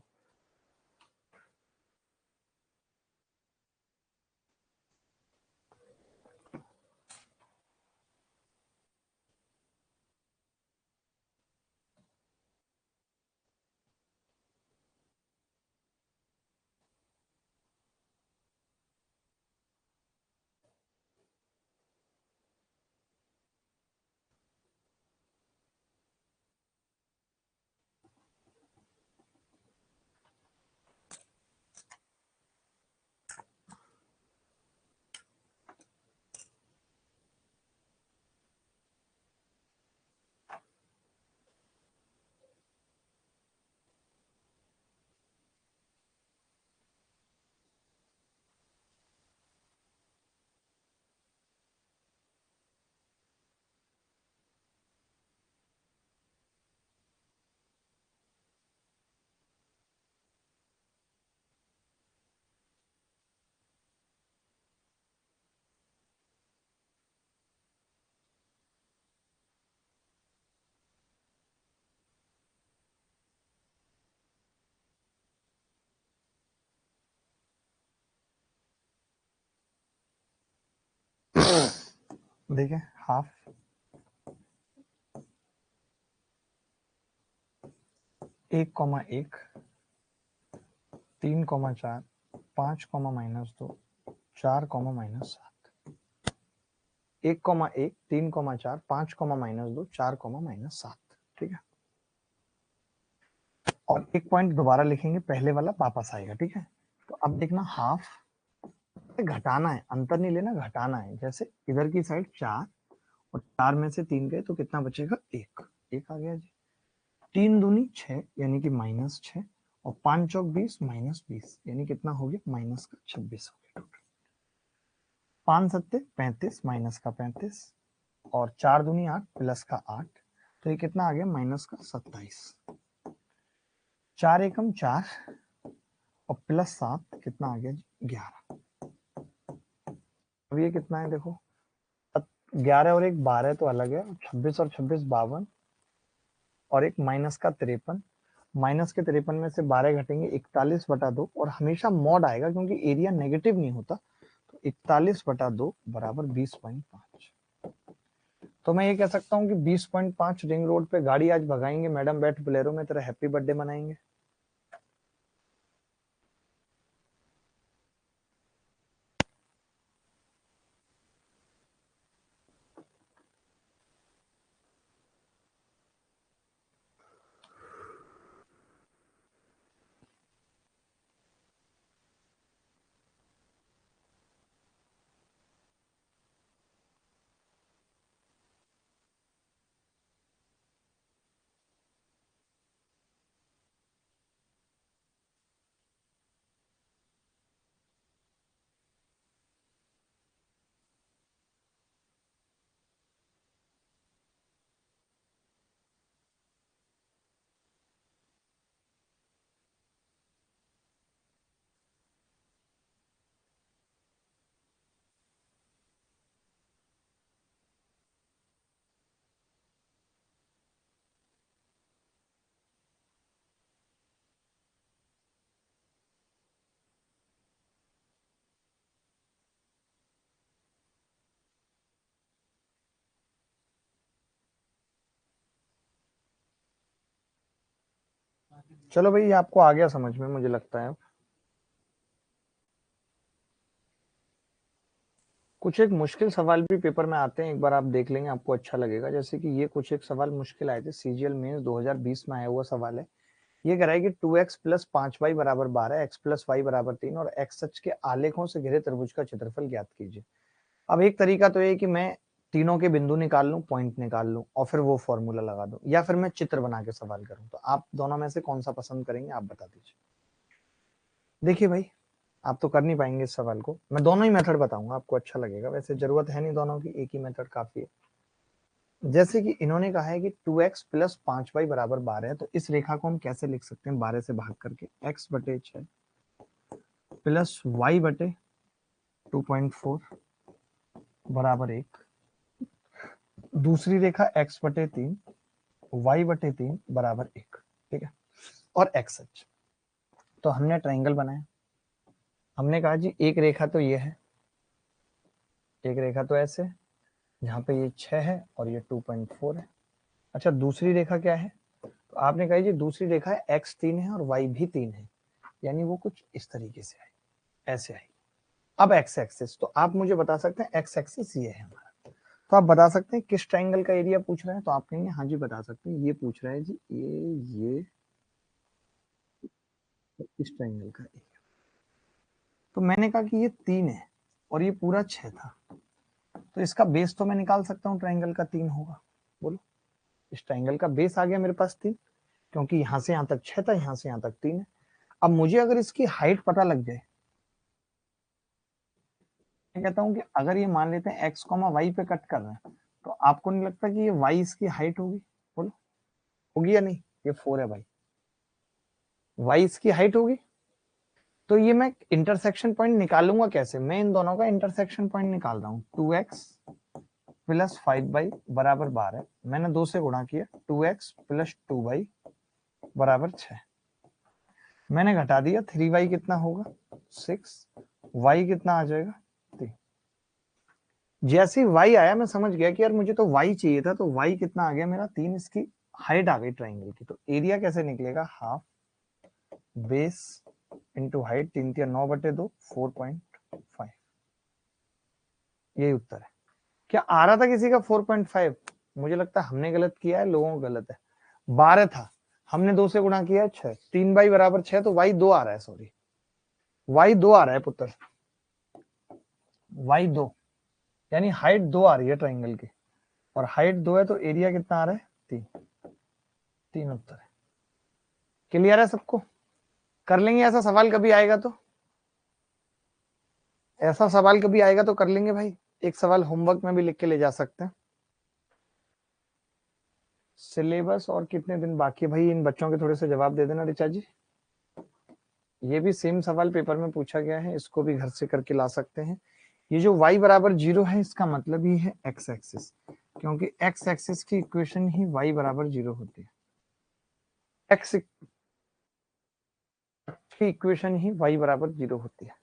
देखिए हाफ 1,1 3,4 5,-2 4,-7 1,1 3,4 5,-2 4,-7 ठीक है। और एक पॉइंट दोबारा लिखेंगे, पहले वाला वापस आएगा ठीक है। तो अब देखना हाफ घटाना है, अंतर नहीं लेना, घटाना है। जैसे इधर की साइड 4 और 4 में से 3 गए तो कितना बचेगा, 1 1 आ गया जी। 3 दूनी 6 यानी कि -6 और 5 चौक 20 -20 यानी कितना हो गया, माइनस का 26 हो गया टोटल। 5 सत्ते 35 माइनस का 35 और 4 दूनी 8 प्लस का 8 तो ये कितना आ गया, माइनस का 27। 4 एकम 4 और प्लस 7 कितना आ गया, 11। अब ये कितना है देखो, 11 और 1 12 तो अलग है, 26 और 26 52 और एक माइनस का 53। माइनस के 53 में से 12 घटेंगे, 41/2 और हमेशा मॉड आएगा क्योंकि एरिया नेगेटिव नहीं होता। तो 41/2 बराबर 20.5। तो मैं ये कह सकता हूँ कि 20.5 रिंग रोड पे गाड़ी आज भगाएंगे मैडम, बैठ बोलेरो में तेरा हैप्पी बर्थडे मनाएंगे। चलो भाई, आपको आ गया समझ में मुझे लगता है। कुछ एक मुश्किल सवाल भी पेपर में आते हैं, एक बार आप देख लेंगे आपको अच्छा लगेगा। जैसे कि ये कुछ एक सवाल मुश्किल आए थे, सीजीएल मेंस 2020 में आया हुआ सवाल है। ये कह रहा है कि 2x प्लस 5y बराबर 12, x प्लस y बराबर 3 और x अक्ष के आलेखों से घिरे त्रिभुज का क्षेत्रफल ज्ञात कीजिए। अब एक तरीका तो ये कि मैं तीनों के बिंदु निकाल लूं, पॉइंट निकाल लूं और फिर वो फॉर्मूला लगा दूं, या फिर मैं चित्र बना के सवाल करूं। तो आप दोनों में से कौन सा पसंद करेंगे, आप बता दीजिए। देखिए भाई, आप तो कर नहीं पाएंगे इस सवाल को, मैं दोनों ही मेथड बताऊंगा, आपको अच्छा लगेगा। वैसे जरूरत है नहीं दोनों की, एक ही मेथड काफी है। जैसे कि इन्होंने कहा है कि 2x प्लस 5y बराबर 12 है, तो इस रेखा को हम कैसे लिख सकते हैं, 12 से भाग करके x/6 प्लस y/2.4 बराबर 1। दूसरी रेखा x/3 y/3 बराबर 1 ठीक है। और x अक्ष, तो हमने ट्रायंगल बनाया। हमने कहा जी एक रेखा तो ये है, एक रेखा तो ऐसे जहां पे ये 6 है और ये 2.4 है। अच्छा, दूसरी रेखा क्या है, तो आपने कहा जी दूसरी रेखा है x 3 है और y भी 3 है, यानी वो कुछ इस तरीके से आई, ऐसे आई। अब x एक्सिस, तो आप मुझे बता सकते हैं x एक्सिस ये है हमारा, तो आप बता सकते हैं किस ट्रायंगल का एरिया पूछ रहा है। तो आप कहेंगे हाँ जी बता सकते हैं, ये पूछ रहा है जी ये इस ट्रायंगल का एरिया। तो मैंने कहा कि ये 3 है और ये पूरा 6 था, तो इसका बेस तो मैं निकाल सकता हूँ, ट्रायंगल का 3 होगा। बोलो, इस ट्रायंगल का बेस आ गया मेरे पास 3, क्योंकि यहां से यहां तक 6 था, यहां से यहां तक 3 है। अब मुझे अगर इसकी हाइट पता लग जाए, मैं कहता हूं कि अगर ये मान लेते हैं x, y पे कट कर रहे हैं, तो आपको नहीं लगता कि ये y इसकी हाइट होगी? बोलो, होगी या नहीं? ये 4 है भाई, y इसकी हाइट होगी। तो ये मैं इंटरसेक्शन पॉइंट निकालूंगा कैसे, मैं इन दोनों का इंटरसेक्शन पॉइंट निकाल रहा हूँ। 2x प्लस 5y बराबर 12, मैंने 2 से गुणा किया, 2x प्लस 2y बराबर 6। मैंने घटा दिया, 3y कितना होगा 6, y कितना आ जाएगा 3। जैसे ही y आया मैं समझ गया कि यार मुझे तो y चाहिए था, तो y कितना आ गया मेरा 3, इसकी हाइट आ गई ट्राइंगल की। तो एरिया कैसे निकलेगा, हाफ बेस इंटू हाइट, 3 3 9/2 4.5। यही उत्तर है। क्या आ रहा था किसी का 4.5? मुझे लगता है हमने गलत किया है, लोगों को गलत है। 12 था, हमने 2 से गुणा किया है 6, 3y बराबर 6, तो y 2 आ रहा है, सॉरी y 2 आ रहा है पुत्र, y 2, यानी हाइट 2 आ रही है ट्राइंगल की, और हाइट 2 है तो एरिया कितना आ रहा है 3। 3 उत्तर है। क्लियर है सबको? कर लेंगे ऐसा सवाल कभी आएगा तो, ऐसा सवाल कभी आएगा तो कर लेंगे भाई। एक सवाल होमवर्क में भी लिख के ले जा सकते हैं। सिलेबस और कितने दिन बाकी है भाई, इन बच्चों के थोड़े से जवाब दे देना ऋचा जी। ये भी सेम सवाल पेपर में पूछा गया है, इसको भी घर से करके ला सकते हैं। ये जो y बराबर 0 है, इसका मतलब ही है x एक्सिस, क्योंकि x एक्सिस की इक्वेशन ही y बराबर 0 होती है। x की इक्वेशन ही y बराबर 0 होती है।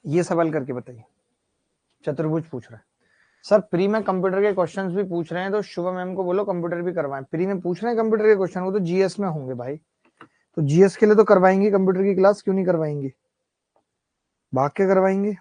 ये सवाल करके बताइए। चतुर्भुज पूछ रहा है सर, प्री में कंप्यूटर के क्वेश्चंस भी पूछ रहे हैं, तो शुभ मैम को बोलो कंप्यूटर भी करवाएं। प्री में पूछ रहे हैं कंप्यूटर के क्वेश्चन, वो तो जीएस में होंगे भाई, तो जीएस के लिए तो करवाएंगे कंप्यूटर की क्लास, क्यों नहीं करवाएंगे, भाग के करवाएंगे।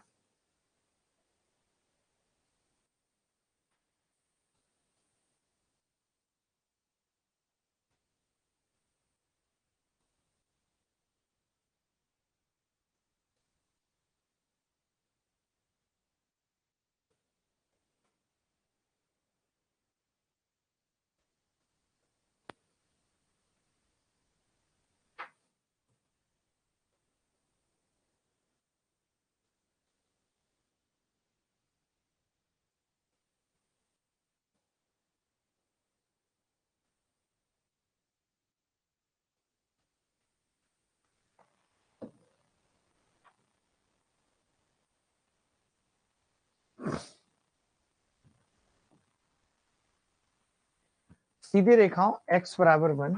सीधी रेखाओं x बराबर 1,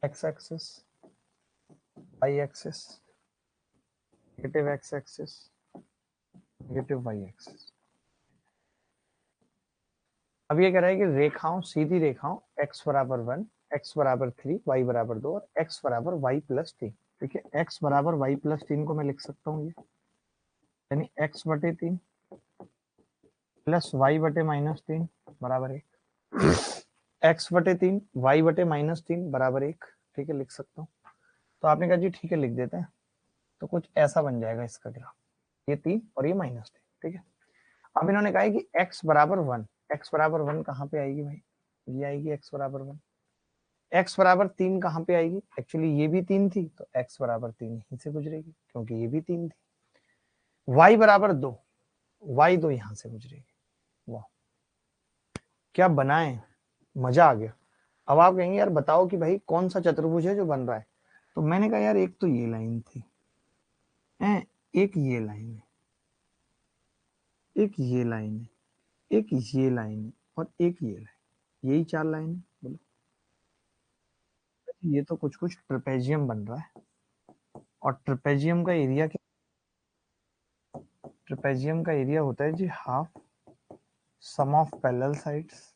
x axis, y axis, negative x axis, negative y axis. अब ये कह रहा है कि रेखाओं, सीधी रेखाओं x बराबर 1, x बराबर 3, y बराबर 2 और x बराबर y प्लस 3। ठीक है, x बराबर y प्लस 3 को मैं लिख सकता हूँ ये, यानी x बटे 3 प्लस y बटे माइनस 3 बराबर 1, x बटे 3 y बटे माइनस 3 बराबर 1। ठीक है, लिख सकता हूँ। तो आपने कहा जी ठीक है लिख देते हैं, तो कुछ ऐसा बन जाएगा इसका ग्राफ, ये 3 और ये माइनस 3। ठीक है, अब इन्होंने कहा है कि x बराबर 1, x बराबर 1 कहाँ पे आएगी भाई, ये आएगी x बराबर 1। x बराबर 3 कहाँ पे आएगी, एक्चुअली ये भी 3 थी, तो x बराबर 3 यहीं से गुजरेगी, क्योंकि ये भी 3 थी। y बराबर 2, y 2 यहां से गुजरेगी। वाह, क्या बनाए, मजा आ गया। अब आप कहेंगे यार बताओ कि भाई कौन सा चतुर्भुज है जो बन रहा है, तो मैंने कहा यार एक तो ये लाइन थी, एक ये लाइन है, एक ये लाइन है, एक ये लाइन है और एक ये लाइन, यही 4 लाइन है। बोलो ये तो कुछ कुछ ट्रेपेजियम बन रहा है, और ट्रेपेजियम का एरिया क्या, ट्रेपेजियम का एरिया होता है जी half sum of parallel sides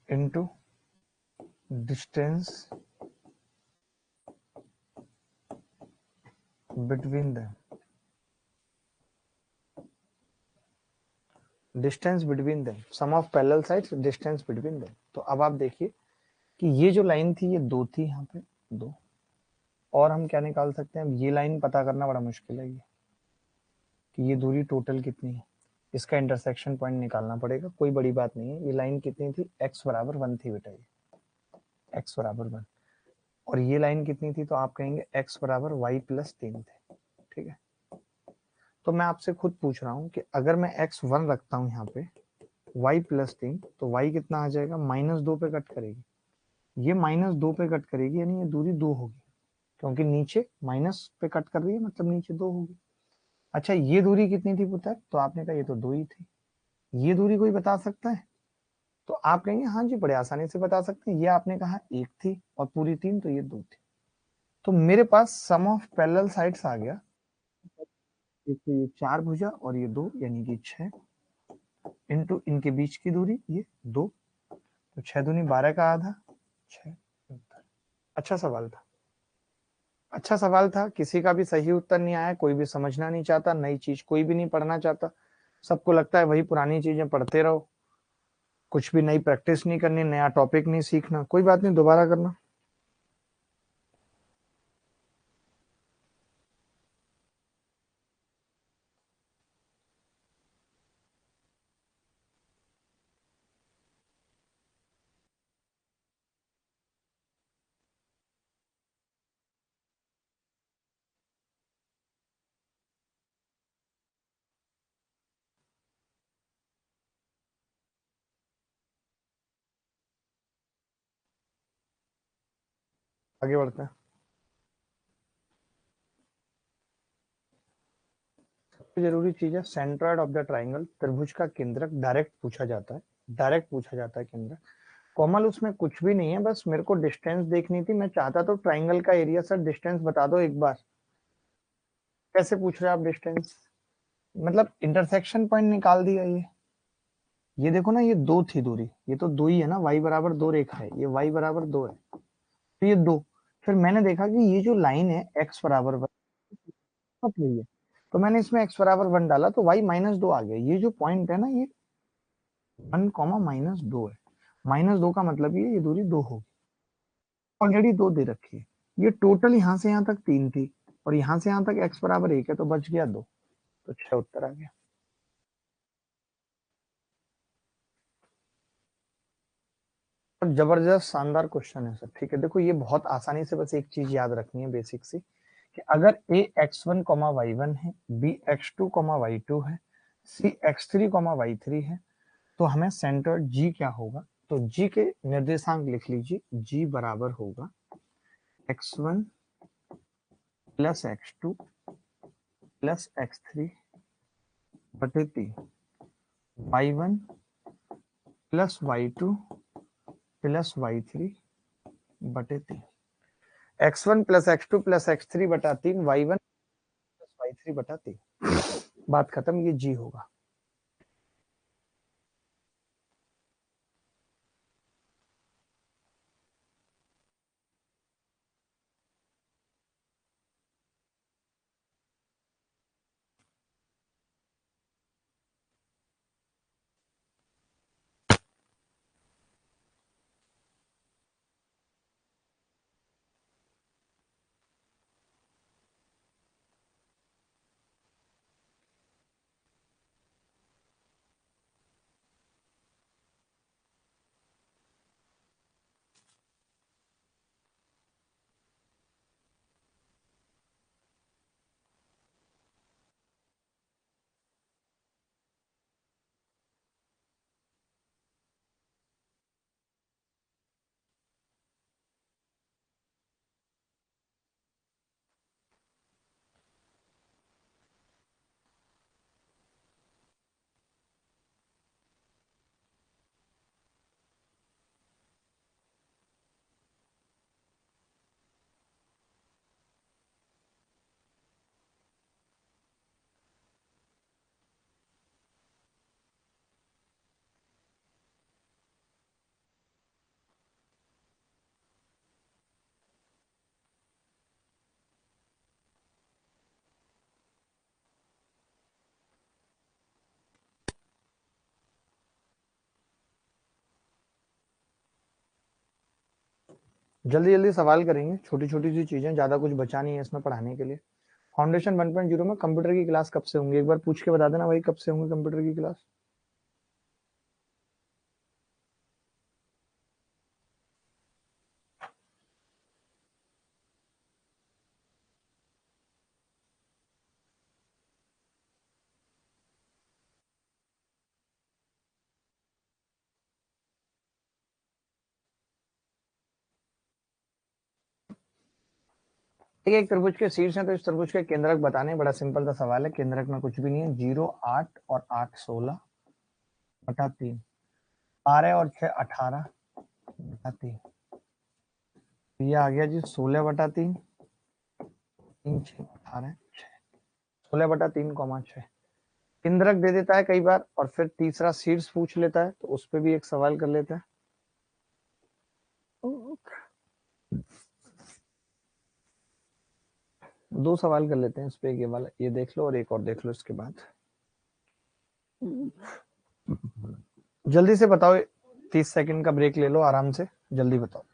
into distance between them, distance between them, sum of parallel sides distance between them. तो अब आप देखिए कि ये जो लाइन थी ये 2 थी, यहाँ पे 2, और हम क्या निकाल सकते हैं, अब ये लाइन पता करना बड़ा मुश्किल है, ये कि ये दूरी टोटल कितनी है, इसका इंटरसेक्शन पॉइंट निकालना पड़ेगा। कोई बड़ी बात नहीं है, ये लाइन कितनी थी, x बराबर 1 थी बेटा, ये x बराबर 1, और ये लाइन कितनी थी, तो आप कहेंगे x बराबर y प्लस 3 थे। ठीक है, तो मैं आपसे खुद पूछ रहा हूँ कि अगर मैं x1 रखता हूँ यहाँ पे y प्लस 3, तो y कितना आ जाएगा, -2 पे कट करेगी, ये -2 पे कट करेगी, यानी ये दूरी 2 होगी, क्योंकि नीचे माइनस पे कट कर रही है, मतलब नीचे 2 होगी। अच्छा ये दूरी कितनी थी पुत्र, तो आपने कहा ये तो 2 ही थी। ये दूरी कोई बता सकता है, तो आप कहेंगे हाँ जी बड़े आसानी से बता सकते हैं, ये आपने कहा 1 थी और पूरी 3, तो ये 2 थी। तो मेरे पास सम ऑफ पैरेलल साइड्स आ गया, एक तो ये 4 भुजा और ये 2, यानी कि 6 इंटू इनके बीच की दूरी ये 2, तो 6 दूनी 12 का आधा, 6। अच्छा सवाल था, अच्छा सवाल था, किसी का भी सही उत्तर नहीं आया, कोई भी समझना नहीं चाहता, नई चीज कोई भी नहीं पढ़ना चाहता, सबको लगता है वही पुरानी चीजें पढ़ते रहो, कुछ भी नई प्रैक्टिस नहीं करनी, नया टॉपिक नहीं सीखना। कोई बात नहीं, दोबारा करना। आगे बढ़ते हैं। सबसे जरूरी चीज है सेंट्रॉइड ऑफ द ट्राइंगल, त्रिभुज का केंद्रक डायरेक्ट पूछा जाता है, डायरेक्ट पूछा जाता है केंद्रक। कोमल उसमें कुछ भी नहीं है, बस मेरे को डिस्टेंस देखनी थी, मैं चाहता तो ट्राइंगल का एरिया, सर डिस्टेंस बता दो एक बार। कैसे पूछ रहे हैं आप डिस्टेंस, मतलब इंटरसेक्शन पॉइंट निकाल दिया ये देखो ना, ये 2 थी दूरी, ये तो 2 ही है ना, y बराबर 2 रेखा है, ये y बराबर 2 है, तो ये 2। फिर मैंने देखा कि ये जो लाइन है x बराबर 1 कट रही है, तो मैंने इसमें x बराबर 1 डाला, तो y -2 आ गया। ये जो पॉइंट है ना, ये 1 कॉमा -2 है, -2 का मतलब ये दूरी 2 होगी, ऑलरेडी 2 दे रखी है। ये टोटल यहाँ से यहाँ तक 3 थी, और यहाँ से यहाँ तक x बराबर 1 है, तो बच गया 2, तो 6 उत्तर आ गया। और जबरदस्त शानदार क्वेश्चन है सर। ठीक है, देखो ये बहुत आसानी से, बस एक चीज याद रखनी है बेसिक सी, कि अगर a x1 y1 है, b x2 y2 है, c x3 y3 है, तो हमें सेंटर g क्या होगा, तो g के निर्देशांक लिख लीजिए, g बराबर होगा x1 plus x2 plus x3 बटे 3, y1 plus y2 plus y3 बटे 3, x1 plus x2 plus x3 बटा 3, y1 प्लस y3 बटा 3। बात खत्म, ये g होगा। जल्दी जल्दी सवाल करेंगे, छोटी छोटी सी चीजें, ज्यादा कुछ बचा नहीं है इसमें पढ़ाने के लिए। फाउंडेशन 1.0 में कंप्यूटर की क्लास कब से होंगी, एक बार पूछ के बता देना भाई, कब से होंगी कंप्यूटर की क्लास? एक त्रिभुज के शीर्ष है तो इस त्रिभुज के केंद्रक बताने, बड़ा सिंपल सा सवाल है। केंद्रक में कुछ भी नहीं है, 0 8 और 8 16 बटा 3, 12 और 6 18 बटा 3, ये आ गया जी 16 बटा 3, 3 6 18 6, 16 बटा 3 कॉमा 6। केंद्रक दे देता है कई बार, और फिर तीसरा शीर्ष पूछ लेता है, तो उस पर भी एक सवाल कर लेता है। दो सवाल कर लेते हैं इस पे, ये वाला ये देख लो और एक और देख लो इसके बाद। जल्दी से बताओ, 30 सेकंड का ब्रेक ले लो आराम से, जल्दी बताओ।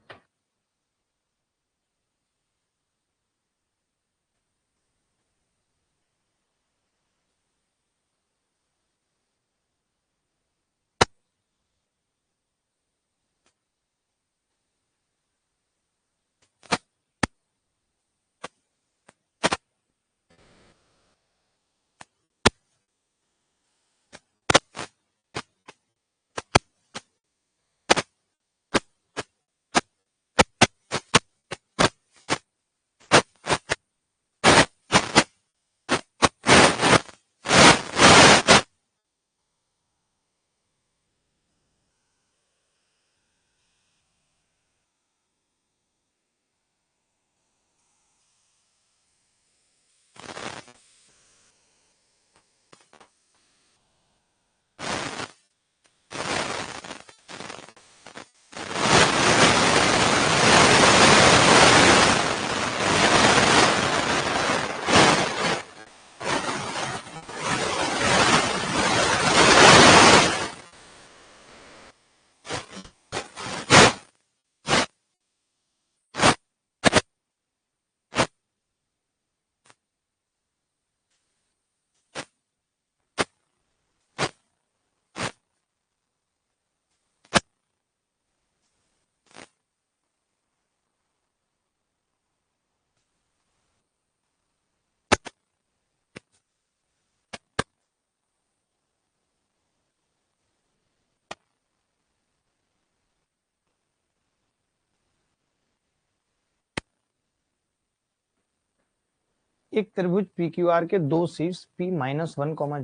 एक त्रिभुज पी क्यू आर के दो शीर्ष P -1,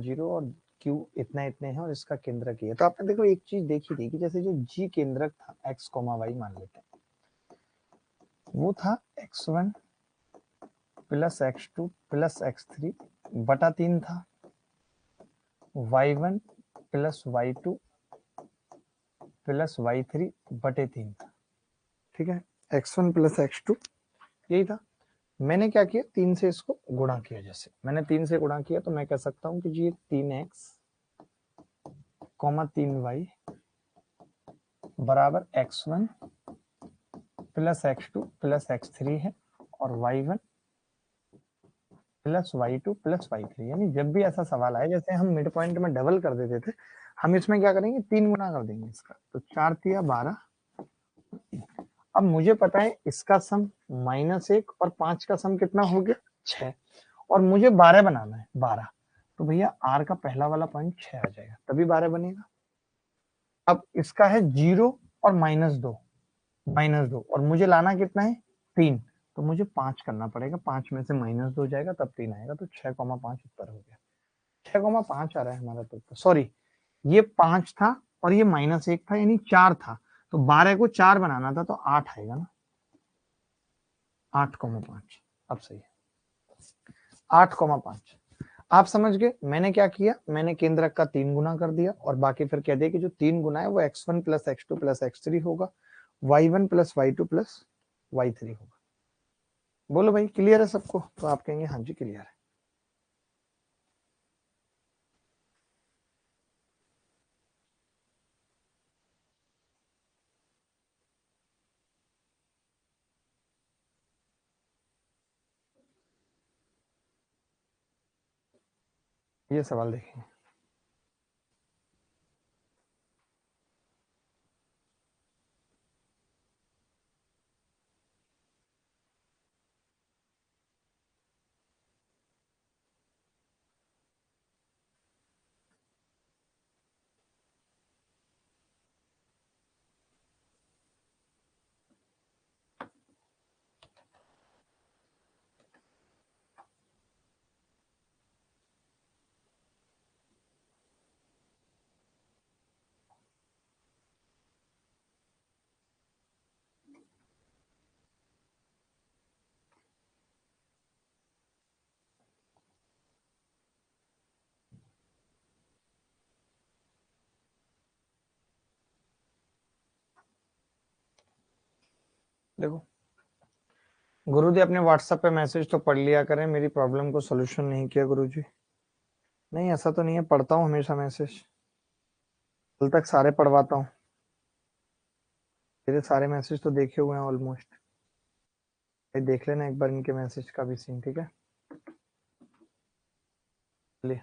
0 और Q इतना इतने हैं और इसका केंद्रक ये है। तो आपने देखो एक चीज देखी थी कि जैसे जो G केंद्रक था x, y मान लेते हैं, वो था x1 plus x2 plus x3 बटा 3 था, y1 plus y2 plus y3 बटे 3 था। ठीक है, x1 प्लस x2 यही था। मैंने क्या किया, 3 से इसको गुणा किया। जैसे मैंने 3 से गुणा किया तो मैं कह सकता हूं कि जी 3x, 3y बराबर x1 plus x2 plus x3 है, और y1 plus y2 plus y3। यानी जब भी ऐसा सवाल आए, जैसे हम मिड पॉइंट में डबल कर देते थे, हम इसमें क्या करेंगे, 3 गुना कर देंगे इसका, तो 4 तिया 12। अब मुझे पता है इसका सम -1 और 5 का सम कितना हो गया, 6, और मुझे 12 बनाना है, 12। तो भैया r का पहला वाला पॉइंट 6 आ जाएगा, तभी 12 बनेगा। अब इसका है 0 और -2 और मुझे लाना कितना है, 3, तो मुझे 5 करना पड़ेगा, 5 में से -2 जाएगा तब 3 आएगा, तो 6,5 उत्तर हो गया। 6,5 आ रहा है हमारा तो। सॉरी, ये 5 था और ये -1 था, यानी 4 था, तो 12 को 4 बनाना था, तो 8 आएगा ना, 8,5। अब सही है, 8,5। आप समझ गए मैंने क्या किया, मैंने केंद्रक का 3 गुना कर दिया, और बाकी फिर कह दिया कि जो 3 गुना है वो x1 plus x2 plus x3 होगा, y1 plus y2 plus y3 होगा। बोलो भाई क्लियर है सबको? तो आप कहेंगे हाँ जी क्लियर है। ये सवाल देखेंगे। देखो गुरुजी, अपने व्हाट्सएप पे मैसेज तो पढ़ लिया करें, मेरी प्रॉब्लम को सोल्यूशन नहीं किया गुरुजी। नहीं ऐसा तो नहीं है, पढ़ता हूँ हमेशा मैसेज, कल तक सारे पढ़वाता हूँ। मेरे सारे मैसेज तो देखे हुए हैं ऑलमोस्ट। देख लेना एक बार इनके मैसेज का भी सीन, ठीक है। चलिए,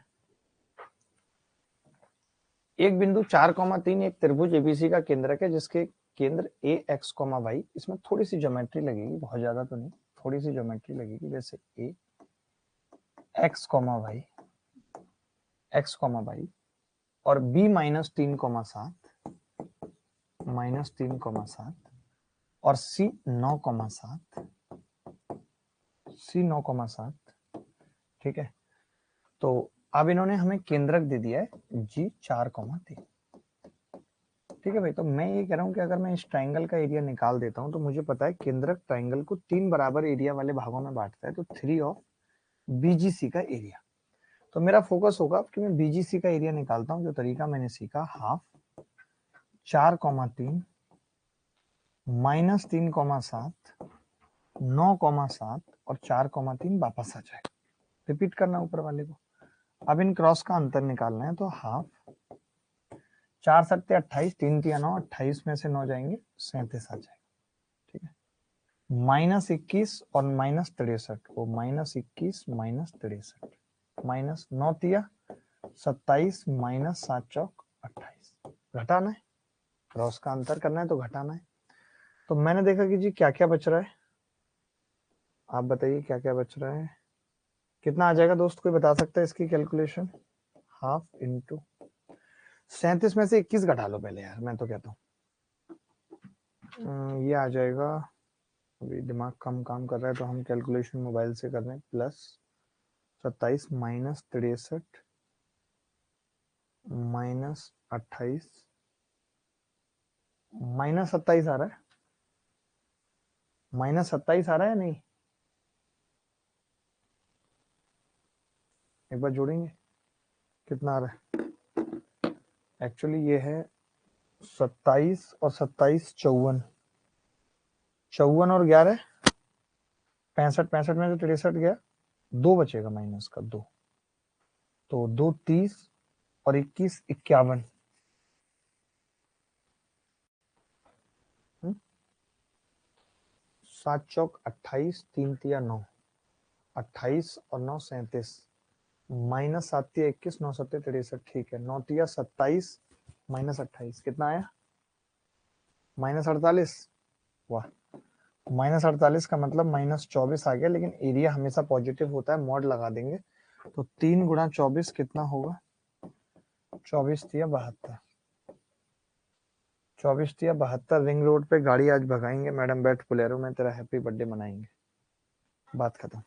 एक बिंदु 4,3 एक त्रिभुज एबीसी का केंद्रक है, जिसके केंद्र ए एक्स कॉमा वाई, इसमें थोड़ी सी ज्योमेट्री लगेगी, बहुत ज्यादा तो नहीं, थोड़ी सी ज्योमेट्री लगेगी। जैसे A x comma y, x comma y, और बी -3,7, -3,7, और सी 9,7, सी 9,7, ठीक है। तो अब इन्होंने हमें केंद्रक दे दिया है जी 4,3, ठीक है भाई। तो मैं ये कह रहा हूँ कि अगर मैं इस ट्राइंगल का एरिया निकाल देता हूँ तो मुझे पता है केंद्रक ट्राइंगल को 3 बराबर एरिया वाले भागों में बांटता है, तो 3 ऑफ बीजीसी का एरिया। तो मेरा फोकस होगा कि मैं बीजीसी का एरिया निकालता हूँ। जो तरीका मैंने सीखा, हाफ 4,3 -3,7 9,7 और 4,3 वापस आ जाएगा। रिपीट करना ऊपर वाले को। अब इन क्रॉस का अंतर निकालना है, तो हाफ 4 सत्ते 28, 3 तिया 9, 28 में से 9 जाएंगे 37 आ जाएगा, ठीक है। -21 और -63, वो -21 -63, -9 तिया 27 -7 चौक 28, घटाना है, क्रॉस का अंतर करना है तो घटाना है। तो मैंने देखा कि जी क्या क्या बच रहा है, आप बताइए क्या क्या बच रहा है, कितना आ जाएगा दोस्त, कोई बता सकता है इसकी कैलकुलेशन? हाफ इंटू 37 में से 21 घटा लो पहले यार, मैं तो कहता हूँ ये आ जाएगा। अभी दिमाग कम काम कर रहा है तो हम कैलकुलेशन मोबाइल से कर रहे हैं। +27 -63 -28 -27 आ रहा है, -27 आ रहा है नहीं, एक बार जोड़ेंगे कितना आ रहा है। एक्चुअली ये है 27 और 27 54, 54 और 11 65, 65 में से 63 गया, 2 बचेगा माइनस का 2, तो 2 30 और 21 51, 7 चौक 28, 3 तिया 9, 28 और 9 37, -7 तिया 21, 9 सत्ते 63, ठीक है। 9 तिया 27 -28 कितना आया? -48। वाह, -48 का मतलब -24 आ गया, लेकिन एरिया हमेशा पॉजिटिव होता है, मॉड लगा देंगे। तो 3 गुणा 24 कितना होगा? 24 तिया 72, 24 तिया 72। रिंग रोड पे गाड़ी आज भगाएंगे, मैडम बैठ बोलेरो में, तेरा हैप्पी बर्थडे मनाएंगे, बात खत्म।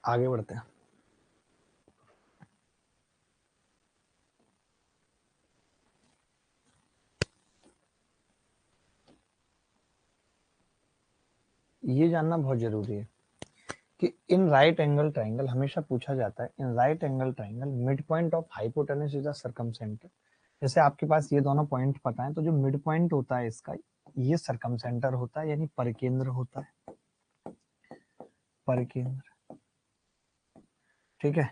आगे बढ़ते हैं। ये जानना बहुत जरूरी है कि इन राइट एंगल ट्राइंगल हमेशा पूछा जाता है, in right angle triangle mid point of hypotenuse is the circumcentre. जैसे आपके पास ये दोनों पॉइंट पता है, तो जो मिड पॉइंट होता है इसका ये सरकम सेंटर होता है यानी परिकेंद्र होता है, परिकेंद्र, ठीक है।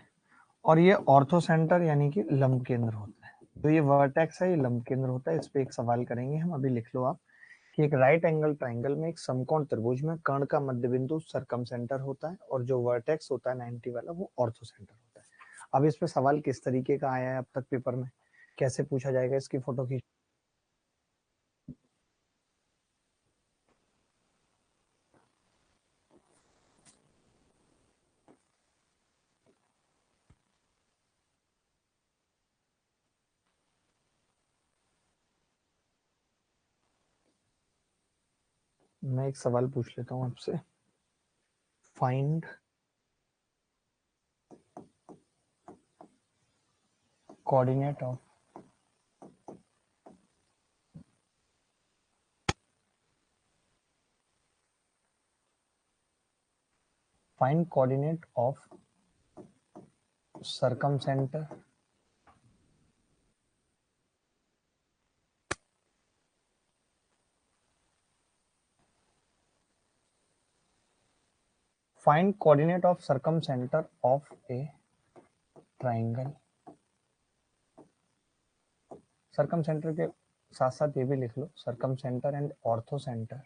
और ये ऑर्थो सेंटर यानी कि लंब केंद्र होता है। तो ये वर्टेक्स है, ये लंब केंद्र होता है। इस पे एक सवाल करेंगे हम, अभी लिख लो आप कि एक राइट एंगल ट्राइंगल में एक समकोण त्रिभुज में कर्ण का मध्य बिंदु सरकम सेंटर होता है और जो वर्टेक्स होता है 90 वाला वो ऑर्थो सेंटर होता है। अब इस पे सवाल किस तरीके का आया है अब तक पेपर में, कैसे पूछा जाएगा, इसकी फोटो खींच। मैं एक सवाल पूछ लेता हूँ आपसे, find coordinate of find coordinate of circumcentre find coordinate of circumcentre of a triangle. Circumcentre के साथ साथ ये भी लिख लो, circumcentre and orthocentre.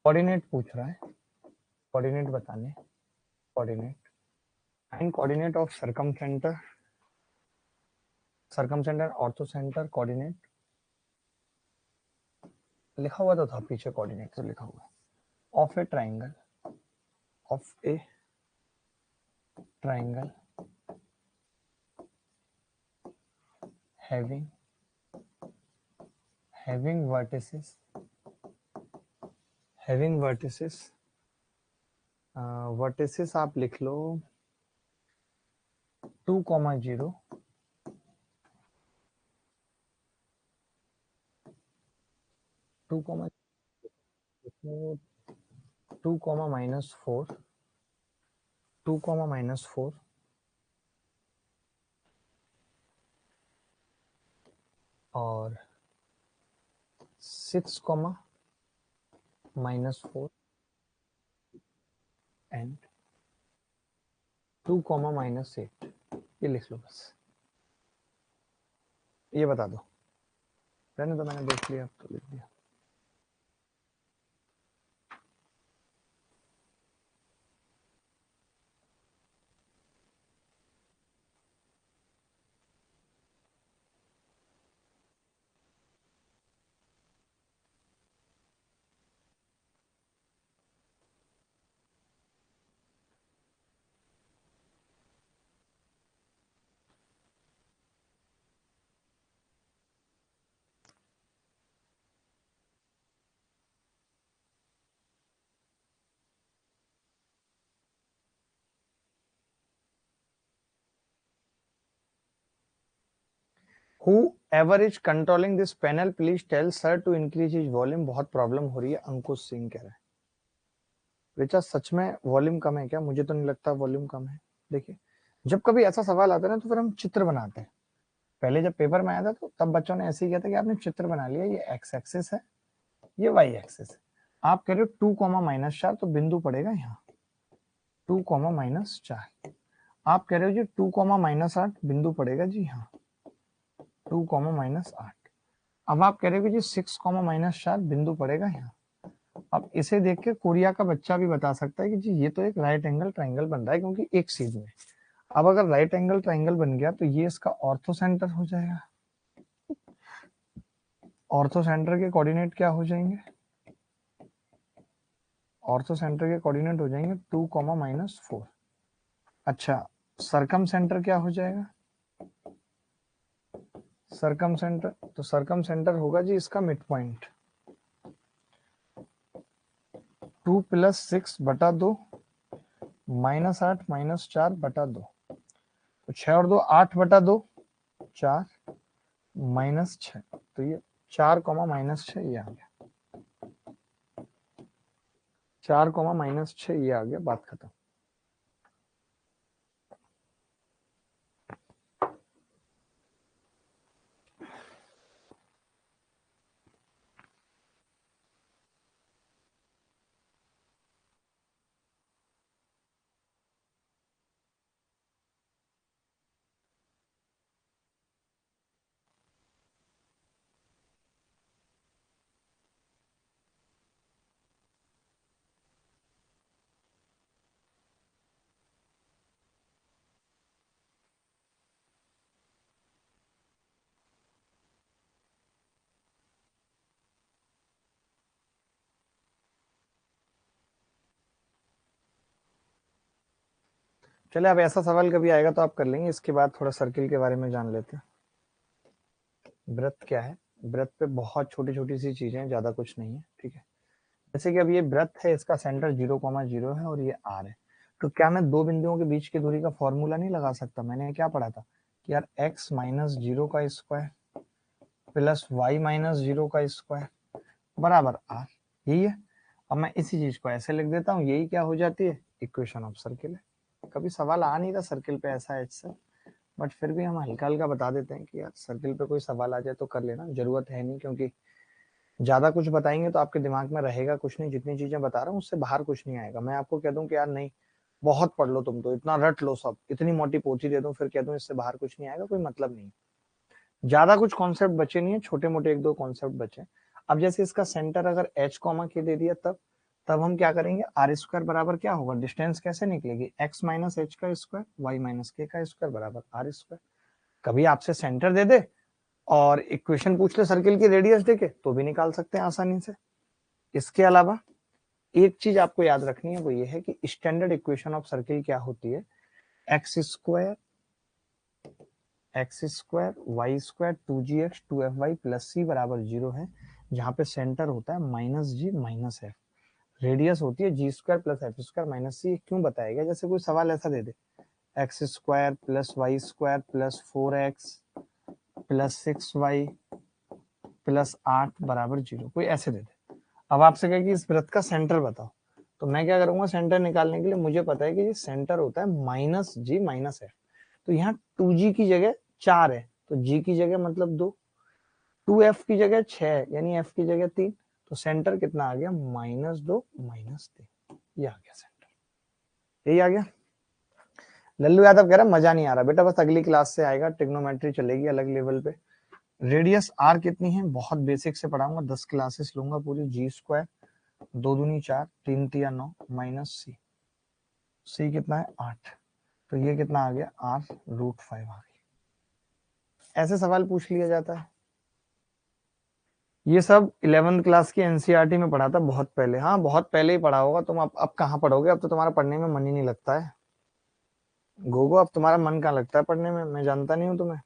Coordinate पूछ रहा है, कोऑर्डिनेट बताने, coordinate, find coordinate of circumcentre, circumcentre orthocentre, coordinate लिखा हुआ तो था पीछे, कोऑर्डिनेट तो लिखा हुआ है, of a triangle, of a triangle having vertices, vertices आप लिख लो 2,0, 2, 2, -4, 2, -4 और 6, -4 एंड 2, -8, ये लिख लो बस, ये बता दो। रहने तो मैंने देख लिया, अब तो लिख दिया। Whoever is controlling this panel, please tell sir to increase his volume। बहुत प्रॉब्लम हो रही है, अंकुश सिंह कह रहा है। रिचा सच में वॉल्यूम कम है क्या? मुझे तो नहीं लगता वॉल्यूम कम है। देखिए, जब कभी ऐसा सवाल आता है ना तो फिर हम चित्र बनाते हैं। पहले जब पेपर में आया था तो तब बच्चों ने ऐसे ही किया था कि आपने चित्र बना लिया, ये एक्स एक्सिस है, ये वाई एक्सिस है। आप कह रहे हो 2, -4 तो बिंदु पड़ेगा यहाँ 2, -4। आप कह रहे हो जी 2, -8 बिंदु पड़ेगा जी यहाँ 2, -8। अब आप कह रहे हो कि जी 6, -4 बिंदु पड़ेगा यहाँ। अब इसे देख के कोरिया का बच्चा भी बता सकता है कि जी ये तो एक राइट एंगल ट्राइंगल बन रहा है, क्योंकि एक सीध में। अब अगर राइट एंगल ट्राइंगल बन गया तो ये इसका ऑर्थो सेंटर हो जाएगा। ऑर्थो सेंटर के कोऑर्डिनेट क्या हो जाएंगे? ऑर्थो सेंटर के कोऑर्डिनेट हो जाएंगे 2, -4। अच्छा, सरकम सेंटर क्या हो जाएगा? सरकम सेंटर, तो सरकम सेंटर होगा जी इसका मिड पॉइंट 2 + 6/2 -8 -4/2, तो 6 और 2 8/2, 4 -6, तो ये 4, -6 ये आ गया, 4, -6 ये आ गया, बात खत्म। चले, अब ऐसा सवाल कभी आएगा तो आप कर लेंगे। इसके बाद थोड़ा सर्किल के बारे में जान लेते हैं। वृत्त क्या है? वृत्त पे बहुत छोटी छोटी सी चीजें हैं, ज्यादा कुछ नहीं है, ठीक है। जैसे कि अब ये वृत्त है, इसका सेंटर 0,0 है और ये r है, तो क्या मैं दो बिंदुओं के बीच की दूरी का फॉर्मूला नहीं लगा सकता? मैंने क्या पढ़ा था कि यार x माइनस जीरो का square plus y minus zero का स्क्वायर बराबर r, यही है। अब मैं इसी चीज को ऐसे लिख देता हूँ, यही क्या हो जाती है? इक्वेशन ऑफ सर्किल है। कभी सवाल आ नहीं था सर्किल पे ऐसा एच से, बट फिर भी हम हल्का हल्का बता देते हैं कि यार सर्किल पे कोई सवाल आ जाए तो कर लेना, जरूरत है नहीं, क्योंकि ज्यादा कुछ बताएंगे तो आपके दिमाग में रहेगा कुछ नहीं। जितनी चीजें बता रहा हूँ उससे बाहर कुछ नहीं आएगा। मैं आपको कह दूं कि यार नहीं, बहुत पढ़ लो तुम तो, इतना रट लो सब, इतनी मोटी पोथी दे दूं, फिर कह दूं इससे बाहर कुछ नहीं आएगा, कोई मतलब नहीं। ज्यादा कुछ कॉन्सेप्ट बचे नहीं है, छोटे मोटे एक दो कॉन्सेप्ट बचे। अब जैसे इसका सेंटर अगर एच कॉमा के दे दिया, तब हम क्या करेंगे? आर स्क्वायर बराबर क्या होगा? डिस्टेंस कैसे निकलेगी? एक्स माइनस एच का स्क्वायर वाई माइनस के का स्क्वायर बराबर आर स्क्वायर। कभी आपसे सेंटर दे दे और इक्वेशन पूछ ले सर्किल की रेडियस देके, तो भी निकाल सकते हैं आसानी से। इसके अलावा एक चीज आपको याद रखनी है, वो ये है कि स्टैंडर्ड इक्वेशन ऑफ सर्किल क्या होती है? X square y square 2gx 2fy plus c बराबर 0 है, जहां पे सेंटर होता है minus g minus f, radius होती है g square plus f square minus c. क्यों बताया गया? जैसे कोई सवाल ऐसा दे दे, x square plus y square plus 4x plus 6y plus 8 बराबर 0, कोई ऐसे दे दे। अब आपसे कहे कि इस वृत्त का सेंटर बताओ, तो मैं क्या करूंगा? सेंटर निकालने के लिए मुझे पता है कि ये सेंटर होता है माइनस जी माइनस एफ, तो यहाँ 2g की जगह 4 है, तो g की जगह मतलब 2, 2f की जगह 6, यानी f की जगह 3, तो सेंटर कितना आ गया? -2 -3, ये आ गया सेंटर, यही आ गया। लल्लू यादव कह रहा मजा नहीं आ रहा बेटा, बस अगली क्लास से आएगा, ट्रिग्नोमेट्री चलेगी अलग लेवल पे। रेडियस आर कितनी है? बहुत बेसिक से पढ़ाऊंगा, 10 क्लासेस लूंगा पूरी। जी स्क्वायर 2 दूनी 4 3 तिया 9 माइनस सी, सी कितना है? 8, तो ये कितना आ गया? r√5 आ गया। ऐसे सवाल पूछ लिया जाता है। ये सब 11th क्लास की एनसीईआरटी में पढ़ा था बहुत पहले। हाँ बहुत पहले ही पढ़ा होगा तुम, अब कहाँ पढ़ोगे? अब तो तुम्हारा पढ़ने में मन ही नहीं लगता है गोगो, अब तुम्हारा मन कहाँ लगता है पढ़ने में? मैं जानता नहीं हूँ तुम्हें।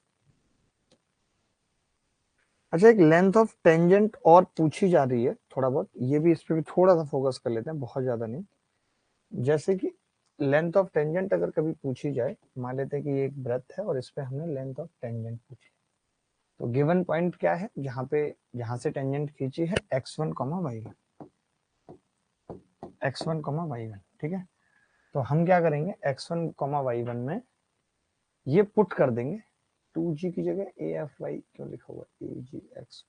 अच्छा, एक लेंथ ऑफ टेंजेंट और पूछी जा रही है थोड़ा बहुत, ये भी इस पे भी थोड़ा सा फोकस कर लेते हैं, बहुत ज्यादा नहीं। जैसे कि लेंथ ऑफ टेंजेंट अगर कभी पूछी जाए, मान लेते हैं कि ये एक वृत्त है और इस पे हमने लेंथ ऑफ टेंजेंट पूछी, तो गिवन पॉइंट क्या है? जहां से टेंजेंट खींची है x1 y1, x1 y1, ठीक है। तो हम क्या करेंगे? x1 y1 में ये पुट कर देंगे, 2g की जगह ए एफ वाई क्यों लिखा हुआ? ए जी एक्स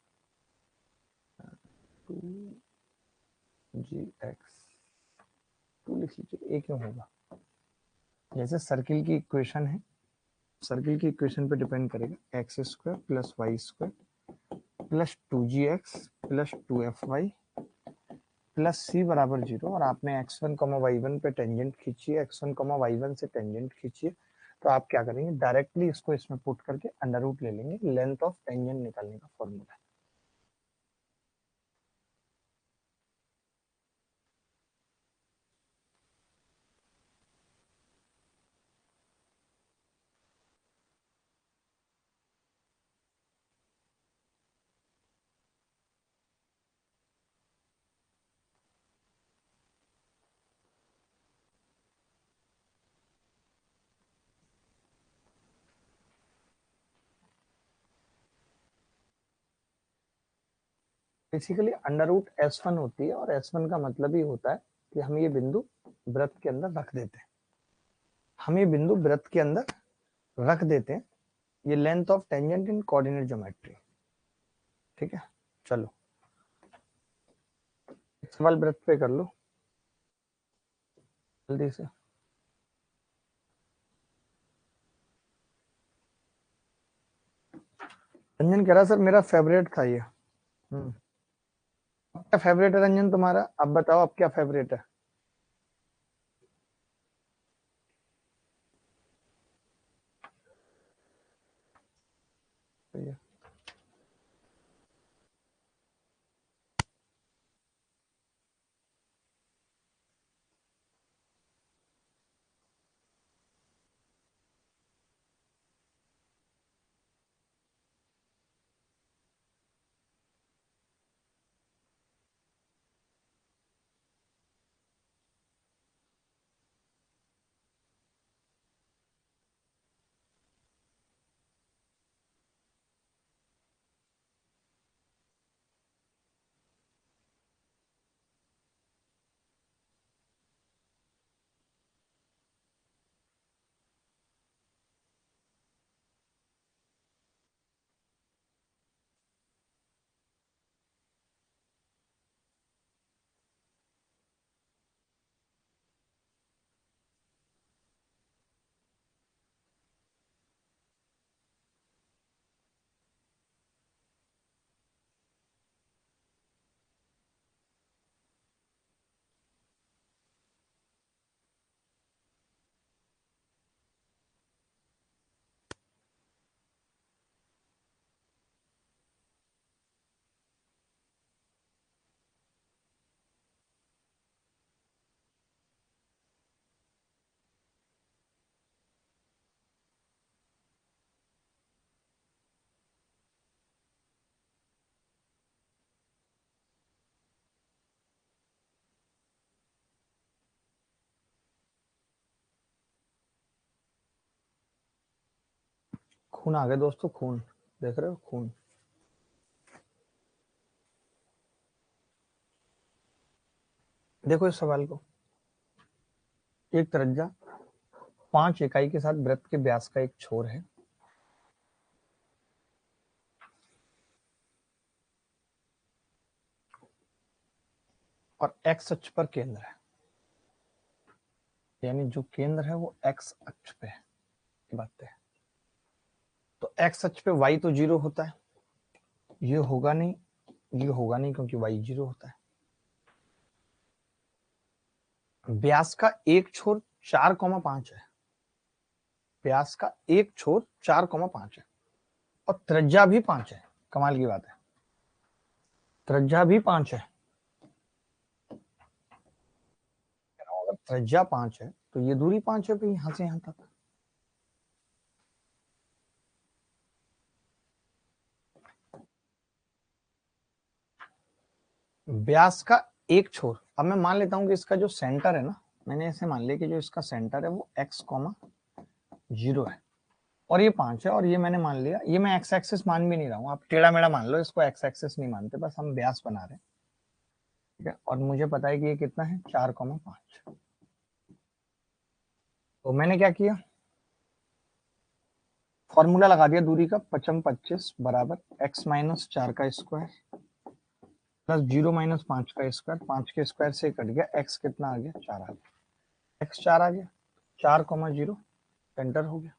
2gx 2 लिख लीजिए, ए क्यों होगा? जैसे सर्किल की इक्वेशन है, सर्किल की इक्वेशन पे डिपेंड करेगा, x square plus y square plus 2gx plus 2fy plus c बराबर 0, और आपने x1 y1 पे टेंजेंट खींची है, x1 y1 से टेंजेंट खींचिए, तो आप क्या करेंगे? डायरेक्टली इसको इसमें पुट करके अंडर रूट ले लेंगे, लेंथ ऑफ टेंजेंट निकालने का फॉर्मूला है। बेसिकली अंडर रूट S1 होती है, और S1 का मतलब ही होता है कि हम ये बिंदु वृत्त के अंदर रख देते हैं, हम ये बिंदु वृत्त के अंदर रख देते हैं। ये length of tangent in coordinate geometry, ठीक है। चलो एक सवाल वृत्त पे कर लो जल्दी से। रंजन कह रहा सर मेरा फेवरेट था ये। अब क्या फेवरेट है रंजन तुम्हारा? अब बताओ अब क्या फेवरेट है? तो ये खून आ गया दोस्तों, खून देख रहे हो, खून। देखो इस सवाल को, एक त्रिज्या 5 इकाई के साथ वृत्त के व्यास का एक छोर है, और एक्स अक्ष पर केंद्र है, यानी जो केंद्र है वो एक्स अक्ष पे है, ये बात है। तो एक्स अक्ष पे वाई तो 0 होता है, ये होगा नहीं, ये होगा नहीं, क्योंकि वाई 0 होता है। व्यास का एक छोर 4,5 है, व्यास का एक छोर 4,5 है, और त्रिज्या भी 5 है। कमाल की बात है, त्रिज्या भी 5 है। अगर त्रिज्या 5 है तो ये दूरी 5 है भाई, यहां से यहां तक। व्यास का एक छोर, अब मैं मान लेता हूं कि इसका जो सेंटर है ना, मैंने ऐसे मान लिया कि जो इसका सेंटर है वो x,0 है, और ये 5 है, और ये मैंने मान लिया, ये मैं एक्स एक्सिस मान भी नहीं रहा हूँ, आप टेढ़ा मेढ़ा मान लो, इसको एक्स एक्सिस नहीं मानते, बस हम व्यास बना रहे हैं, ठीक है। और मुझे पता है कि ये कितना है, 4,5। तो मैंने क्या किया, फॉर्मूला लगा दिया दूरी का, 55 बराबर x माइनस 4 का स्क्वायर प्लस 0 माइनस 5 का स्क्वायर, 5 के स्क्वायर से कट गया, x कितना आ गया, 4 आ गया, x 4 आ गया, 4,0 एंटर हो गया।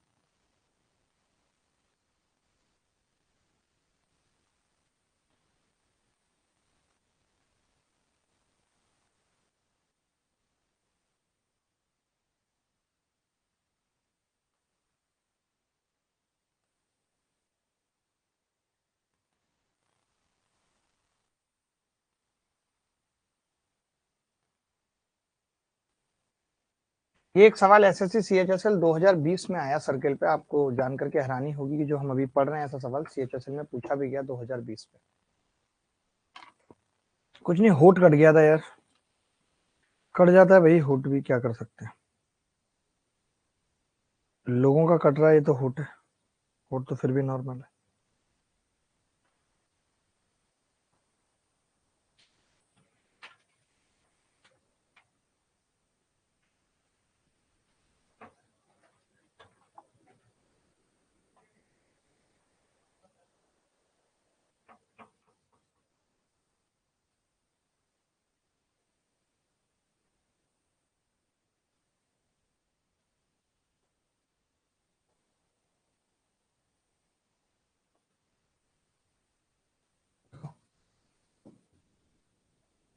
ये एक सवाल एसएससी सीएचएसएल 2020 में आया सर्किल पे, आपको जान करके हैरानी होगी कि जो हम अभी पढ़ रहे हैं ऐसा सवाल सीएचएसएल में पूछा भी गया 2020 में। कुछ नहीं, होट कट गया था यार, कट जाता है भाई, होट भी क्या कर सकते हैं, लोगों का कट रहा है, ये तो होट है, होट तो फिर भी नॉर्मल है।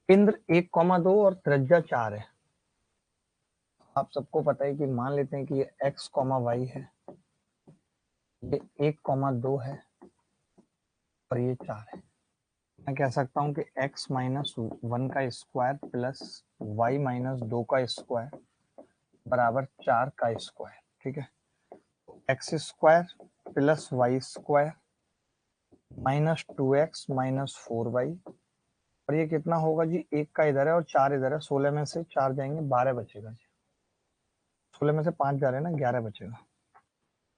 केंद्र 1,2 और त्रिज्या 4 है। आप सबको पता है कि मान लेते हैं कि ये x, y है, ये 1,2 है, और ये 4 है। मैं कह सकता हूँ कि x माइनस 1 का स्क्वायर प्लस y माइनस 2 का स्क्वायर बराबर 4 का स्क्वायर, ठीक है। X square plus y square minus 2x minus 4y, और ये कितना होगा जी, एक का इधर है और 4 इधर है, 16 में से 4 जाएंगे, 12 बचेगा जी, 16 में से 5 जा रहे हैं ना, 11 बचेगा,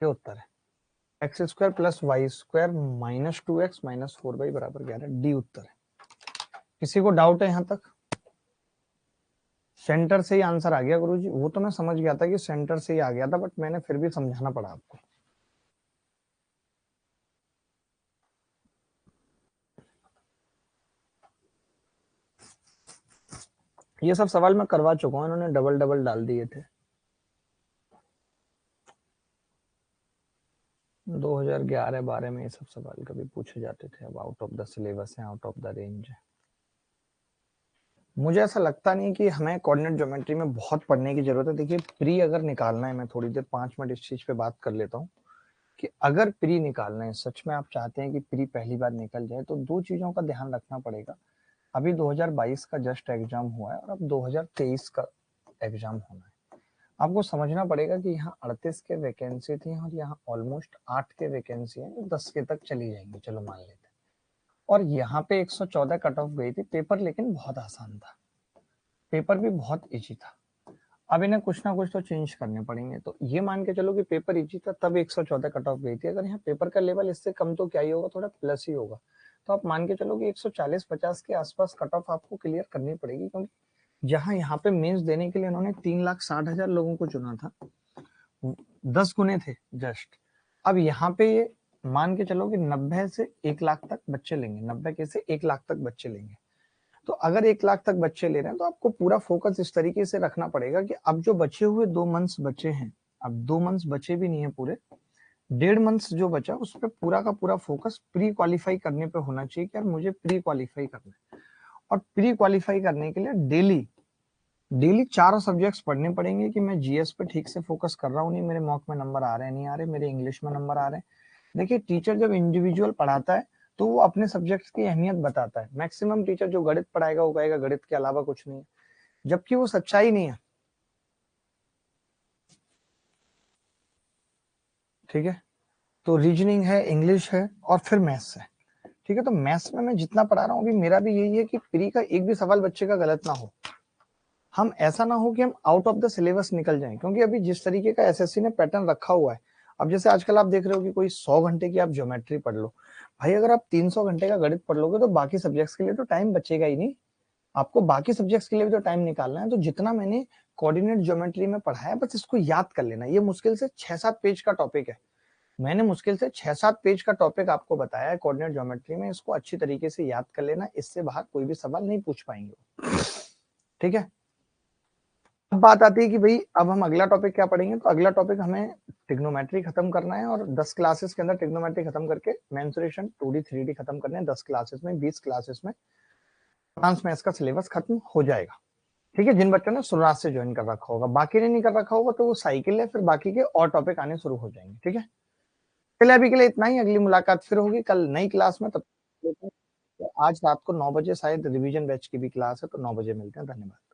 ये उत्तर है। X square plus y square minus 2x minus 4y बराबर 11, डी उत्तर है। किसी को डाउट है यहाँ तक? सेंटर से ही आंसर आ गया गुरुजी, वो तो मैं समझ गया था कि सेंटर से ही आ गया था, बट मैंने फिर भी समझाना पड़ा आपको। ये सब सवाल मैं करवा चुका हूँ, इन्होंने डबल डबल डाल दिए थे। 2011-12 में ये सब सवाल कभी पूछे जाते थे, अब आउट ऑफ द सिलेबस है, आउट ऑफ द रेंज है। मुझे ऐसा लगता नहीं कि हमें कोऑर्डिनेट ज्योमेट्री में बहुत पढ़ने की जरूरत है। देखिए प्री अगर निकालना है, मैं थोड़ी देर 5 मिनट इस चीज पे बात कर लेता हूँ कि अगर प्री निकालना है, सच में आप चाहते हैं कि प्री पहली बार निकल जाए, तो दो चीजों का ध्यान रखना पड़ेगा। अभी 2022 का जस्ट एग्जाम हुआ है और अब 2023 का एग्जाम होना है। आपको समझना पड़ेगा कि यहाँ 38 के वैकेंसी थी और यहाँ ऑलमोस्ट 8 के वैकेंसी है, 10 के तक चली जाएंगी, चलो मान लेते हैं। और यहाँ पे 114 कट ऑफ गई थी, पेपर लेकिन बहुत आसान था, पेपर भी बहुत इजी था। अब इन्हें कुछ ना कुछ तो चेंज करने पड़ेंगे। तो ये मान के चलो कि पेपर इजी था तब 114 कट ऑफ गई थी, अगर यहाँ पेपर का लेवल इससे कम तो क्या ही होगा, थोड़ा प्लस ही होगा। तो आप मान के चलो कि 140-50 के आसपास कट ऑफ आपको क्लियर करनी पड़ेगी, क्योंकि जहां यहाँ पे मेंस देने के लिए उन्होंने 3,60,000 लोगों को चुना था, 10 गुने थे जस्ट। अब यहाँ पे ये मान के चलो कि 90 से 1 लाख तक बच्चे लेंगे, 90 के से 1 लाख तक बच्चे लेंगे। तो अगर 1 लाख तक बच्चे ले रहे हैं तो आपको पूरा फोकस इस तरीके से रखना पड़ेगा कि अब जो बचे हुए 2 मंथ्स बचे हैं, अब 2 मंथ्स बचे भी नहीं है पूरे, 1.5 मंथ्स जो बचा उस पर पूरा का पूरा फोकस प्री क्वालिफाई करने पे होना चाहिए कि यार मुझे प्री क्वालिफाई करना है। और प्री क्वालिफाई करने के लिए डेली डेली 4 सब्जेक्ट्स पढ़ने पड़ेंगे कि मैं जीएस पे ठीक से फोकस कर रहा हूँ नहीं, मेरे मॉक में नंबर आ रहे हैं नहीं आ रहे, मेरे इंग्लिश में नंबर आ रहे हैं। देखिए टीचर जब इंडिविजुअल पढ़ाता है तो वो अपने सब्जेक्ट्स की अहमियत बताता है। मैक्सिमम टीचर जो गणित पढ़ाएगा वो कहेगा गणित के अलावा कुछ नहीं है, जबकि वो सच्चाई नहीं है। ठीक है, तो रीजनिंग है, इंग्लिश है और फिर मैथ्स है। ठीक है, तो मैथ्स में मैं जितना पढ़ा रहा हूँ अभी मेरा भी यही है कि प्री का एक भी सवाल बच्चे का गलत ना हो। हम ऐसा ना हो कि हम आउट ऑफ द सिलेबस निकल जाएं, क्योंकि अभी जिस तरीके का एसएससी ने पैटर्न रखा हुआ है, अब जैसे आजकल आप देख रहे हो कि कोई 100 घंटे की आप ज्योमेट्री पढ़ लो, भाई अगर आप 300 घंटे का गणित पढ़ लोगे तो बाकी सब्जेक्ट्स के लिए तो टाइम बचेगा ही नहीं। आपको बाकी सब्जेक्ट्स के लिए भी तो टाइम निकालना है। तो जितना मैंने कोऑर्डिनेट ज्योमेट्री में पढ़ा है बस इसको याद कर लेना। ये मुश्किल से 6-7 पेज का टॉपिक है, मैंने मुश्किल से 6-7 पेज का टॉपिक आपको बताया है कोऑर्डिनेट ज्योमेट्री में। इसको अच्छी तरीके से याद कर लेना, इससे बाहर कोई भी सवाल नहीं पूछ पाएंगे। ठीक है, अब बात आती है कि भाई अब हम अगला टॉपिक क्या पढ़ेंगे। तो अगला टॉपिक हमें ट्रिग्नोमेट्री खत्म करना है और 10 क्लासेस के अंदर ट्रिग्नोमेट्री खत्म करके मेंसुरेशन 2D 3D खत्म करने हैं 10 क्लासेस में, 20 क्लासेस में एडवांस मैथ्स का सिलेबस खत्म हो जाएगा। ठीक है, जिन बच्चों ने शुरुआत से ज्वाइन कर रखा होगा, बाकी ने नहीं कर रखा होगा तो वो साइकिल है, फिर बाकी के और टॉपिक आने शुरू हो जाएंगे। ठीक है, चलिए अभी के लिए इतना ही, अगली मुलाकात फिर होगी कल नई क्लास में। तब आज रात को 9 बजे शायद रिवीजन बैच की भी क्लास है, तो 9 बजे मिलते हैं। धन्यवाद।